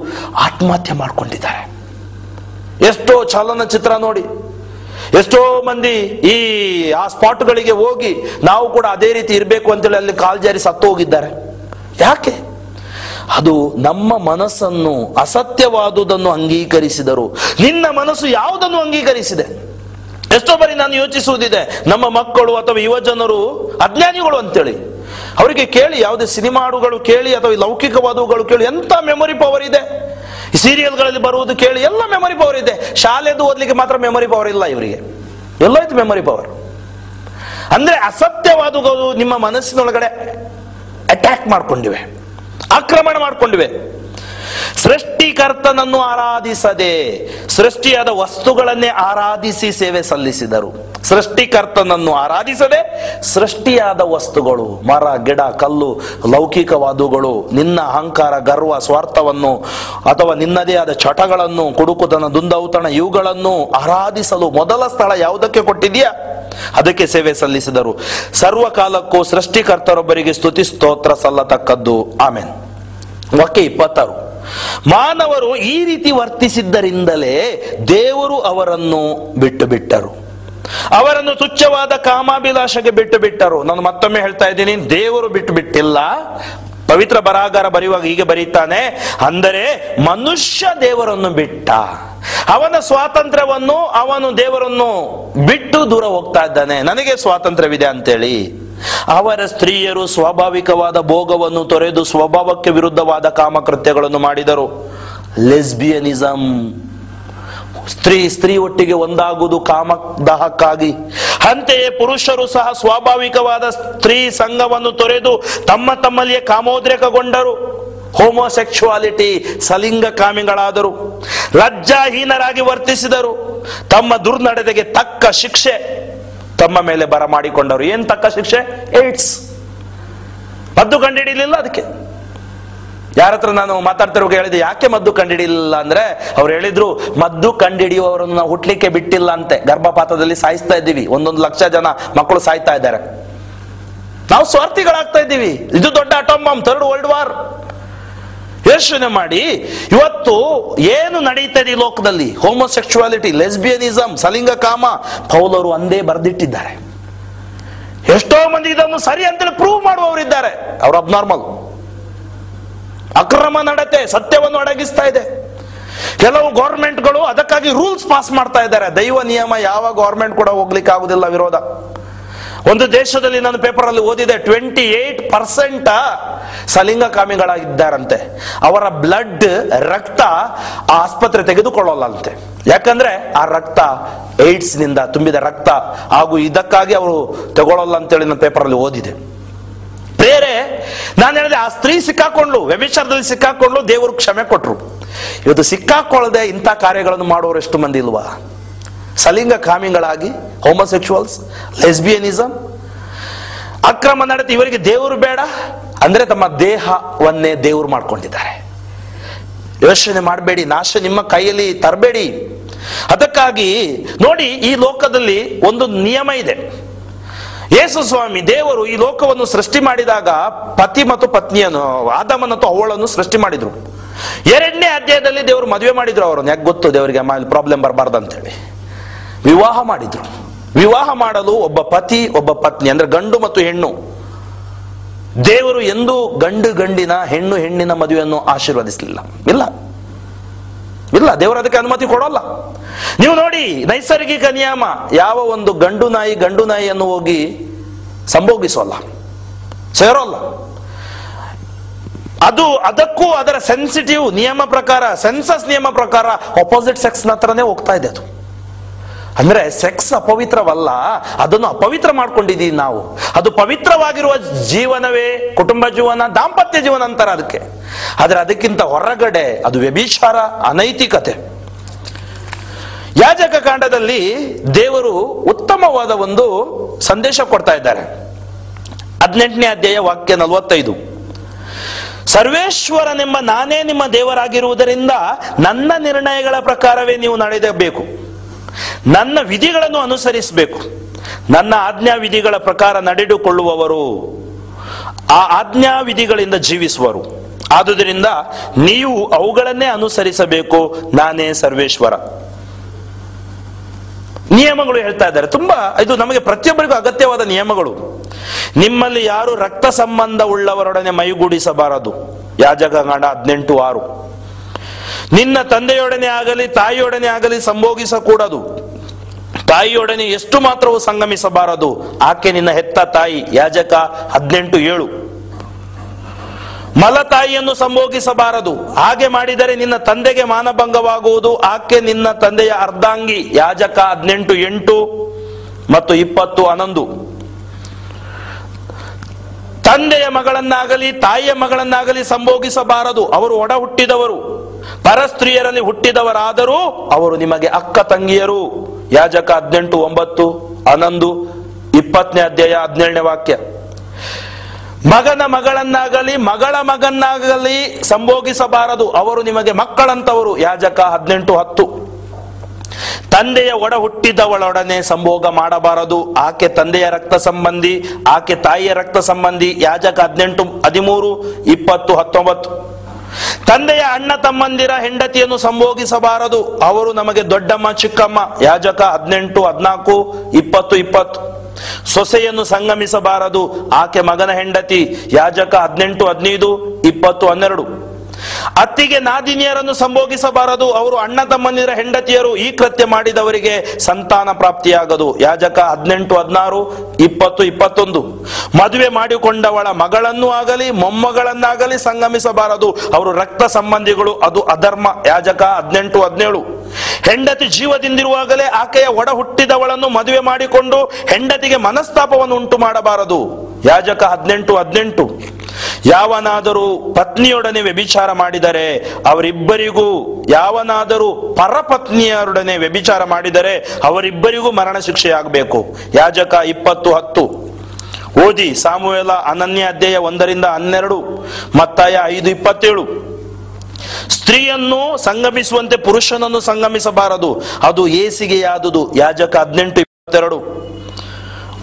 ಆತ್ಮಹತ್ಯೆ ಮಾಡ್ಕೊಂಡಿದ್ದಾರೆ. ಎಷ್ಟೋ ಚಲನಚಿತ್ರ ನೋಡಿ, ಎಷ್ಟೋ ಮಂದಿ ಆ ಸ್ಪಾಟ್ಗಳಿಗೆ ಹೋಗಿ ನಾವು ಕೂಡ ಅದೇ ರೀತಿ ಇರಬೇಕು ಅಂತೇಳಿ ಅಲ್ಲಿ ಕಾಲ್ಜಾರಿ ಸತ್ತು ಹೋಗಿದ್ದಾರೆ. ಯಾಕೆ? ಅದು ನಮ್ಮ ಮನಸ್ಸನ್ನು ಅಸತ್ಯವಾದುದನ್ನು ಅಂಗೀಕರಿಸಿದರು. ನಿನ್ನ ಮನಸ್ಸು ಯಾವುದನ್ನು ಅಂಗೀಕರಿಸಿದೆ? ಎಷ್ಟೋ ಬಾರಿ ನಾನು ಯೋಚಿಸುವುದಿದೆ, ನಮ್ಮ ಮಕ್ಕಳು ಅಥವಾ ಯುವ ಜನರು ಅಜ್ಞಾನಿಗಳು ಅಂತೇಳಿ ಅವರಿಗೆ ಕೇಳಿ, ಯಾವುದೇ ಸಿನಿಮಾ ಹಾಡುಗಳು ಕೇಳಿ ಅಥವಾ ಲೌಕಿಕವಾದವುಗಳು ಕೇಳಿ, ಎಂತ ಮೆಮೊರಿ ಪವರ್ ಇದೆ. ಸೀರಿಯಲ್ಗಳಲ್ಲಿ ಬರುವುದು ಕೇಳಿ, ಎಲ್ಲ ಮೆಮೊರಿ ಪವರ್ ಇದೆ. ಶಾಲೆದು ಓದ್ಲಿಕ್ಕೆ ಮಾತ್ರ ಮೆಮೊರಿ ಪವರ್ ಇಲ್ಲ ಇವರಿಗೆ. ಎಲ್ಲೋಯ್ತು ಮೆಮೊರಿ ಪವರ್? ಅಂದ್ರೆ ಅಸತ್ಯವಾದಗಳು ನಿಮ್ಮ ಮನಸ್ಸಿನೊಳಗಡೆ ಅಟ್ಯಾಕ್ ಮಾಡ್ಕೊಂಡಿವೆ, ಆಕ್ರಮಣ ಮಾಡಿಕೊಂಡಿವೆ. ಸೃಷ್ಟಿಕರ್ತನನ್ನು ಆರಾಧಿಸದೆ ಸೃಷ್ಟಿಯಾದ ವಸ್ತುಗಳನ್ನೇ ಆರಾಧಿಸಿ ಸೇವೆ ಸಲ್ಲಿಸಿದರು. ಸೃಷ್ಟಿಕರ್ತನನ್ನು ಆರಾಧಿಸದೆ ಸೃಷ್ಟಿಯಾದ ವಸ್ತುಗಳು, ಮರ, ಗಿಡ, ಕಲ್ಲು, ಲೌಕಿಕವಾದುಗಳು, ನಿನ್ನ ಅಹಂಕಾರ, ಗರ್ವ, ಸ್ವಾರ್ಥವನ್ನು ಅಥವಾ ನಿನ್ನದೇ ಆದ ಚಟಗಳನ್ನು, ಕುಡುಕುತನ, ದುಂದೌತಣ, ಇವುಗಳನ್ನು ಆರಾಧಿಸಲು ಮೊದಲ ಸ್ಥಳ ಯಾವುದಕ್ಕೆ ಕೊಟ್ಟಿದೆಯಾ ಅದಕ್ಕೆ ಸೇವೆ ಸಲ್ಲಿಸಿದರು. ಸರ್ವಕಾಲಕ್ಕೂ ಸೃಷ್ಟಿಕರ್ತರೊಬ್ಬರಿಗೆ ಸ್ತುತಿ ಸ್ತೋತ್ರ ಸಲ್ಲತಕ್ಕದ್ದು. ಆಮೆನ್. ವಾಕ್ಯ 26. ಮಾನವರು ಈ ರೀತಿ ವರ್ತಿಸಿದ್ದರಿಂದಲೇ ದೇವರು ಅವರನ್ನು ಬಿಟ್ಟು ಬಿಟ್ಟರು. ಅವರನ್ನು ತುಚ್ಛವಾದ ಕಾಮಾಭಿಲಾಷೆಗೆ ಬಿಟ್ಟು ಬಿಟ್ಟರು. ನಾನು ಮತ್ತೊಮ್ಮೆ ಹೇಳ್ತಾ ಇದ್ದೀನಿ, ದೇವರು ಬಿಟ್ಟು ಬಿಟ್ಟಿಲ್ಲ. ಪವಿತ್ರ ಬರಹಗಾರ ಬರೆಯುವಾಗ ಹೀಗೆ ಬರೀತಾನೆ, ಅಂದರೆ ಮನುಷ್ಯ ದೇವರನ್ನು ಬಿಟ್ಟ. ಅವನ ಸ್ವಾತಂತ್ರ್ಯವನ್ನು ಅವನು ದೇವರನ್ನು ಬಿಟ್ಟು ದೂರ ಹೋಗ್ತಾ ಇದ್ದಾನೆ. ನನಗೆ ಸ್ವಾತಂತ್ರ್ಯವಿದೆ ಅಂತೇಳಿ. ಅವರ ಸ್ತ್ರೀಯರು ಸ್ವಾಭಾವಿಕವಾದ ಭೋಗವನ್ನು ತೊರೆದು ಸ್ವಭಾವಕ್ಕೆ ವಿರುದ್ಧವಾದ ಕಾಮಕೃತ್ಯಗಳನ್ನು ಮಾಡಿದರು. ಲೆಸ್ಬಿಯನಿಸಂ, ಸ್ತ್ರೀ ಒಟ್ಟಿಗೆ ಒಂದಾಗುವುದು ಕಾಮದಾಹಕ್ಕಾಗಿ. ಅಂತೆಯೇ ಪುರುಷರು ಸಹ ಸ್ವಾಭಾವಿಕವಾದ ಸ್ತ್ರೀ ಸಂಘವನ್ನು ತೊರೆದು ತಮ್ಮಲ್ಲಿಯೇ ಕಾಮೋದ್ರೇಕಗೊಂಡರು. ಹೋಮೋಸೆಕ್ಸುವಾಲಿಟಿ, ಸಲಿಂಗ ಕಾಮಿಗಳಾದರು. ಲಜ್ಜಾಹೀನರಾಗಿ ವರ್ತಿಸಿದರು. ತಮ್ಮ ದುರ್ನಡತೆಗೆ ತಕ್ಕ ಶಿಕ್ಷೆ ತಮ್ಮ ಮೇಲೆ ಬರಮಾಡಿಕೊಂಡರು. ಏನ್ ತಕ್ಕ ಶಿಕ್ಷೆ? ಏಡ್ಸ್. ಮದ್ದು ಕಂಡುಹಿಡಿಯಲಿಲ್ಲ ಅದಕ್ಕೆ. ಯಾರ ಹತ್ರ ನಾನು ಮಾತಾಡ್ತಿರುವಾಗ ಹೇಳಿದೆ, ಯಾಕೆ ಮದ್ದು ಕಂಡುಹಿಡಿಯಲಿಲ್ಲ ಅಂದ್ರೆ ಅವ್ರು ಹೇಳಿದ್ರು, ಮದ್ದು ಕಂಡುಹಿಡಿಯುವವರನ್ನು ನಾವು ಹುಟ್ಲಿಕ್ಕೆ ಬಿಟ್ಟಿಲ್ಲ ಅಂತೆ. ಗರ್ಭಪಾತದಲ್ಲಿ ಸಾಯಿಸ್ತಾ ಇದ್ದೀವಿ. 1 ಲಕ್ಷ ಜನ ಮಕ್ಕಳು ಸಾಯ್ತಾ ಇದ್ದಾರೆ. ನಾವು ಸ್ವಾರ್ಥಿಗಳಾಗ್ತಾ ಇದ್ದೀವಿ. ಇದು ದೊಡ್ಡ atom bomb, 3rd world war ಯೋಚನೆ ಮಾಡಿ. ಇವತ್ತು ಏನು ನಡೀತದೆ ಈ ಲೋಕದಲ್ಲಿ? ಹೋಮೋಸೆಕ್ಸುವಾಲಿಟಿ, ಲೆಸ್ಬಿಯನಿಸಂ, ಸಲಿಂಗ ಕಾಮ, ಪೌಲರು ಅಂದೇ ಬರೆದಿಟ್ಟಿದ್ದಾರೆ. ಎಷ್ಟೋ ಮಂದಿ ಇದನ್ನು ಸರಿ ಅಂತೇಳಿ ಪ್ರೂವ್ ಮಾಡುವವರಿದ್ದಾರೆ. ಅವರು ಅಬ್ನಾರ್ಮಲ್. ಅಕ್ರಮ ನಡತೆ ಸತ್ಯವನ್ನು ಅಡಗಿಸ್ತಾ ಇದೆ. ಕೆಲವು ಗೌರ್ಮೆಂಟ್ಗಳು ಅದಕ್ಕಾಗಿ ರೂಲ್ಸ್ ಪಾಸ್ ಮಾಡ್ತಾ ಇದ್ದಾರೆ. ದೈವ ನಿಯಮ ಯಾವ ಗೌರ್ಮೆಂಟ್ ಕೂಡ ಹೋಗ್ಲಿಕ್ಕೆ ಆಗುದಿಲ್ಲ, ವಿರೋಧ. ಒಂದು ದೇಶದಲ್ಲಿ ನಾನು ಪೇಪರ್ ಅಲ್ಲಿ ಓದಿದೆ, 28% ಸಲಿಂಗ ಕಾಮಿಗಳಾಗಿದ್ದಾರಂತೆ. ಅವರ ಬ್ಲಡ್, ರಕ್ತ ಆಸ್ಪತ್ರೆ ತೆಗೆದುಕೊಳ್ಳಲ್ಲಂತೆ. ಯಾಕಂದ್ರೆ ಆ ರಕ್ತ ಏಡ್ಸ್ ನಿಂದ ತುಂಬಿದ ರಕ್ತ ಹಾಗೂ ಇದಕ್ಕಾಗಿ ಅವರು ತಗೊಳ್ಳಲ್ಲ ಅಂತೇಳಿ ನಾನು ಪೇಪರ್ ಅಲ್ಲಿ ಓದಿದೆ. ಬೇರೆ ನಾನು ಹೇಳಿದೆ, ಆ ಸ್ತ್ರೀ ಸಿಕ್ಕಾಕೊಂಡ್ಲು, ವ್ಯಭಿಚಾರದಲ್ಲಿ ಸಿಕ್ಕಾಕೊಂಡ್ಲು, ದೇವರು ಕ್ಷಮೆ ಕೊಟ್ರು. ಇವತ್ತು ಸಿಕ್ಕಾಕೊಳ್ಳದೆ ಇಂಥ ಕಾರ್ಯಗಳನ್ನು ಮಾಡುವವರು ಎಷ್ಟು ಮಂದಿ ಇಲ್ವಾ? ಸಲಿಂಗ ಕಾಮಿಗಳಾಗಿ, ಹೋಮೋಸೆಕ್ಸುವಲ್ಸ್, ಲೆಸ್ಬಿಯನಿಸಂ, ಅಕ್ರಮ ನಡತೆ, ಇವರಿಗೆ ದೇವರು ಬೇಡ, ಅಂದ್ರೆ ತಮ್ಮ ದೇಹವನ್ನೇ ದೇವರು ಮಾಡ್ಕೊಂಡಿದ್ದಾರೆ. ಯೋಚನೆ ಮಾಡಬೇಡಿ, ನಾಶ ನಿಮ್ಮ ಕೈಯಲ್ಲಿ ತರಬೇಡಿ. ಅದಕ್ಕಾಗಿ ನೋಡಿ, ಈ ಲೋಕದಲ್ಲಿ ಒಂದು ನಿಯಮ ಇದೆ. ಯೇಸು ಸ್ವಾಮಿ ದೇವರು ಈ ಲೋಕವನ್ನು ಸೃಷ್ಟಿ ಮಾಡಿದಾಗ ಪತಿ ಮತ್ತು ಪತ್ನಿಯನ್ನು, ಆದಾಮ ಮತ್ತು ಹವ್ವಳನ್ನು ಸೃಷ್ಟಿ ಮಾಡಿದ್ರು. 2ನೇ ಅಧ್ಯಾಯದಲ್ಲಿ ದೇವರು ಮದುವೆ ಮಾಡಿದ್ರು ಅವರನ್ನು. ಯಾಕೆ ಗೊತ್ತು? ದೇವರಿಗೆ ಪ್ರಾಬ್ಲಮ್ ಬರಬಾರ್ದು ಅಂತೇಳಿ ವಿವಾಹ ಮಾಡಿದ್ರು. ವಿವಾಹ ಮಾಡಲು ಒಬ್ಬ ಪತಿ ಒಬ್ಬ ಪತ್ನಿ, ಅಂದ್ರೆ ಗಂಡು ಮತ್ತು ಹೆಣ್ಣು. ದೇವರು ಎಂದೂ ಗಂಡಿನ ಹೆಣ್ಣು ಹೆಣ್ಣಿನ ಮದುವೆಯನ್ನು ಆಶೀರ್ವದಿಸಲಿಲ್ಲ. ಇಲ್ಲ, ದೇವರು ಅದಕ್ಕೆ ಅನುಮತಿ ಕೊಡೋಲ್ಲ. ನೀವು ನೋಡಿ, ನೈಸರ್ಗಿಕ ನಿಯಮ, ಯಾವ ಒಂದು ಗಂಡು ನಾಯಿಯನ್ನು ಹೋಗಿ ಸಂಭೋಗಿಸೋಲ್ಲ, ಸೇರೋಲ್ಲ. ಅದಕ್ಕೂ ಅದರ ಸೆನ್ಸಿಟಿವ್ ನಿಯಮ ಪ್ರಕಾರ, ಸೆನ್ಸಸ್ ನಿಯಮ ಪ್ರಕಾರ ಅಪೋಸಿಟ್ ಸೆಕ್ಸ್ ಹತ್ರನೇ ಹೋಗ್ತಾ ಇದೆ ಅದು. ಅಂದ್ರೆ ಸೆಕ್ಸ್ ಅಪವಿತ್ರವಲ್ಲ, ಅದನ್ನು ಅಪವಿತ್ರ ಮಾಡ್ಕೊಂಡಿದ್ದೀವಿ ನಾವು. ಅದು ಪವಿತ್ರವಾಗಿರುವ ಜೀವನವೇ ಕುಟುಂಬ ಜೀವನ, ದಾಂಪತ್ಯ ಜೀವನ ಅಂತಾರೆ ಅದಕ್ಕೆ. ಆದ್ರೆ ಅದಕ್ಕಿಂತ ಹೊರಗಡೆ ಅದು ವ್ಯಭಿಚಾರ, ಅನೈತಿಕತೆ. ಯಾಜಕ ಕಾಂಡದಲ್ಲಿ ದೇವರು ಉತ್ತಮವಾದ ಒಂದು ಸಂದೇಶ ಕೊಡ್ತಾ ಇದ್ದಾರೆ. 18ನೇ ಅಧ್ಯಾಯ ವಾಕ್ಯ 45. ಸರ್ವೇಶ್ವರನೆಂಬ ನಾನೇ ನಿಮ್ಮ ದೇವರಾಗಿರುವುದರಿಂದ ನನ್ನ ನಿರ್ಣಯಗಳ ಪ್ರಕಾರವೇ ನೀವು ನಡೆಯಬೇಕು, ನನ್ನ ವಿಧಿಗಳನ್ನು ಅನುಸರಿಸಬೇಕು. ನನ್ನ ಆಜ್ಞಾ ವಿಧಿಗಳ ಪ್ರಕಾರ ನಡೆದುಕೊಳ್ಳುವವರು ಆ ಆಜ್ಞಾ ವಿಧಿಗಳಿಂದ ಜೀವಿಸುವರು. ಆದುದರಿಂದ ನೀವು ಅವುಗಳನ್ನೇ ಅನುಸರಿಸಬೇಕು, ನಾನೇ ಸರ್ವೇಶ್ವರ. ನಿಯಮಗಳು ಹೇಳ್ತಾ ಇದ್ದಾರೆ. ತುಂಬಾ ಇದು ನಮಗೆ ಪ್ರತಿಯೊಬ್ಬರಿಗೂ ಅಗತ್ಯವಾದ ನಿಯಮಗಳು. ನಿಮ್ಮಲ್ಲಿ ಯಾರು ರಕ್ತ ಸಂಬಂಧ ಉಳ್ಳವರೊಡನೆ ಮೈಗೂಡಿಸಬಾರದು. ಯಾಜಕಕಾಂಡ 18:6. ನಿನ್ನ ತಂದೆಯೊಡನೆ ಆಗಲಿ ತಾಯಿಯೊಡನೆ ಆಗಲಿ ಸಂಭೋಗಿಸಕೂಡದು. ತಾಯಿಯೊಡನೆ ಎಷ್ಟು ಮಾತ್ರವೂ ಸಂಗಮಿಸಬಾರದು, ಆಕೆ ನಿನ್ನ ಹೆತ್ತ ತಾಯಿ. ಯಾಜಕ 18:7. ಮಲತಾಯಿಯನ್ನು ಸಂಭೋಗಿಸಬಾರದು, ಹಾಗೆ ಮಾಡಿದರೆ ನಿನ್ನ ತಂದೆಗೆ ಮಾನಭಂಗವಾಗುವುದು, ಆಕೆ ನಿನ್ನ ತಂದೆಯ ಅರ್ಧಾಂಗಿ. ಯಾಜಕ 18:8 ಮತ್ತು 20:11. ತಂದೆಯ ಮಗಳನ್ನಾಗಲಿ ತಾಯಿಯ ಮಗಳನ್ನಾಗಲಿ ಸಂಭೋಗಿಸಬಾರದು, ಅವರು ಒಡ ಹುಟ್ಟಿದವರು. ಪರಸ್ತ್ರೀಯರಲ್ಲಿ ಹುಟ್ಟಿದವರಾದರೂ ಅವರು ನಿಮಗೆ ಅಕ್ಕ ತಂಗಿಯರು. ಯಾಜಕ 18:9, 11, 20ನೇ ಅಧ್ಯಾಯ 17ನೇ ವಾಕ್ಯ. ಮಗನ ಮಗಳನ್ನಾಗಲಿ ಮಗಳ ಮಗನ್ನಾಗಲಿ ಸಂಭೋಗಿಸಬಾರದು, ಅವರು ನಿಮಗೆ ಮಕ್ಕಳಂತವರು. ಯಾಜಕ 18:10. ತಂದೆಯ ಒಡ ಹುಟ್ಟಿದವಳೊಡನೆ ಸಂಭೋಗ ಮಾಡಬಾರದು, ಆಕೆ ತಂದೆಯ ರಕ್ತ ಸಂಬಂಧಿ, ಆಕೆ ತಾಯಿಯ ರಕ್ತ ಸಂಬಂಧಿ. ಯಾಜಕ 18:13, 20, 19. ತಂದೆಯ ಅಣ್ಣ ತಮ್ಮಂದಿರ ಹೆಂಡತಿಯನ್ನು ಸಂಭೋಗಿಸಬಾರದು, ಅವರು ನಮಗೆ ದೊಡ್ಡಮ್ಮ ಚಿಕ್ಕಮ್ಮ. ಯಾಜಕ 18:14, 20, 20. ಸೊಸೆಯನ್ನು ಸಂಗಮಿಸಬಾರದು, ಆಕೆ ಮಗನ ಹೆಂಡತಿ. ಯಾಜಕ 18:15, 20, 12. ಅತ್ತಿಗೆ ನಾದಿನಿಯರನ್ನು ಸಂಭೋಗಿಸಬಾರದು, ಅವರು ಅಣ್ಣ ತಮ್ಮಂದಿರ ಹೆಂಡತಿಯರು. ಈ ಕೃತ್ಯ ಮಾಡಿದವರಿಗೆ ಸಂತಾನ ಪ್ರಾಪ್ತಿಯಾಗದು. ಯಾಜಕ 18:16, 20, 21. ಮದುವೆ ಮಾಡಿಕೊಂಡವಳ ಮಗಳನ್ನು ಆಗಲಿ ಮೊಮ್ಮಗಳನ್ನಾಗಲಿ ಸಂಗಮಿಸಬಾರದು, ಅವರು ರಕ್ತ ಸಂಬಂಧಿಗಳು, ಅದು ಅಧರ್ಮ. ಯಾಜಕ 18:17. ಹೆಂಡತಿ ಜೀವದಿಂದಿರುವಾಗಲೇ ಆಕೆಯ ಒಡ ಹುಟ್ಟಿದವಳನ್ನು ಮದುವೆ ಮಾಡಿಕೊಂಡು ಹೆಂಡತಿಗೆ ಮನಸ್ತಾಪವನ್ನು ಉಂಟು ಮಾಡಬಾರದು. ಯಾಜಕ 18:18. ಯಾವನಾದರೂ ಪತ್ನಿಯೊಡನೆ ವ್ಯಭಿಚಾರ ಮಾಡಿದರೆ ಅವರಿಬ್ಬರಿಗೂ, ಯಾವನಾದರೂ ಪರಪತ್ನಿಯರೊಡನೆ ವ್ಯಭಿಚಾರ ಮಾಡಿದರೆ ಅವರಿಬ್ಬರಿಗೂ ಮರಣ ಶಿಕ್ಷೆಯಾಗಬೇಕು. ಯಾಜಕ 20:10. ಓದಿ ಸಾಮುವೇಲ 9ನೇ ಅಧ್ಯಾಯ 1-12, ಮತ್ತಾಯ 5:27. ಸ್ತ್ರೀಯನ್ನು ಸಂಗಮಿಸುವಂತೆ ಪುರುಷನನ್ನು ಸಂಗಮಿಸಬಾರದು, ಅದು ಏಸಿಗೆಯಾದುದು. ಯಾಜಕ 18:22.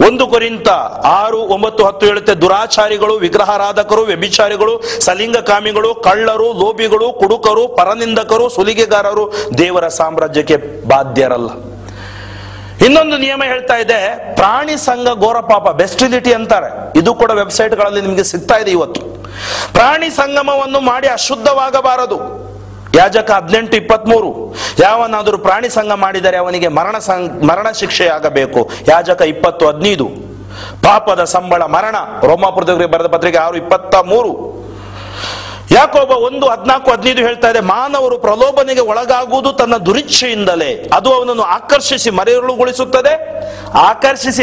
1 ಕೊರಿಂಥ 6, 9, 10 ಹೇಳುತ್ತೆ, ದುರಾಚಾರಿಗಳು, ವಿಗ್ರಹಾರಾಧಕರು, ವ್ಯಭಿಚಾರಿಗಳು, ಸಲಿಂಗಕಾಮಿಗಳು, ಕಳ್ಳರು, ಲೋಭಿಗಳು, ಕುಡುಕರು, ಪರನಿಂದಕರು, ಸುಲಿಗೆಗಾರರು ದೇವರ ಸಾಮ್ರಾಜ್ಯಕ್ಕೆ ಬಾಧ್ಯರಲ್ಲ. ಇನ್ನೊಂದು ನಿಯಮ ಹೇಳ್ತಾ ಇದೆ, ಪ್ರಾಣಿ ಸಂಘ ಘೋರ ಪಾಪ, ಬೆಸ್ಟಿಲಿಟಿ ಅಂತಾರೆ. ಇದು ಕೂಡ ವೆಬ್ಸೈಟ್ಗಳಲ್ಲಿ ನಿಮಗೆ ಸಿಗ್ತಾ ಇದೆ ಇವತ್ತು. ಪ್ರಾಣಿ ಸಂಗಮವನ್ನು ಮಾಡಿ ಅಶುದ್ಧವಾಗಬಾರದು. ಯಾಜಕ 18:23. ಯಾವನಾದರೂ ಪ್ರಾಣಿ ಸಂಘ ಮಾಡಿದರೆ ಅವನಿಗೆ ಮರಣ ಶಿಕ್ಷೆಯಾಗಬೇಕು. ಯಾಜಕ 20:15. ಪಾಪದ ಸಂಬಳ ಮರಣ. ರೋಮಾಪುರದವರಿಗೆ ಬರೆದ ಪತ್ರಿಕೆ 6:23. ಯಾಕೋಬ 1:14-15 ಹೇಳ್ತಾ ಇದೆ, ಮಾನವರು ಪ್ರಲೋಭನೆಗೆ ಒಳಗಾಗುವುದು ತನ್ನ ದುರಿಚ್ಛೆಯಿಂದಲೇ. ಅದು ಅವನನ್ನು ಆಕರ್ಷಿಸಿ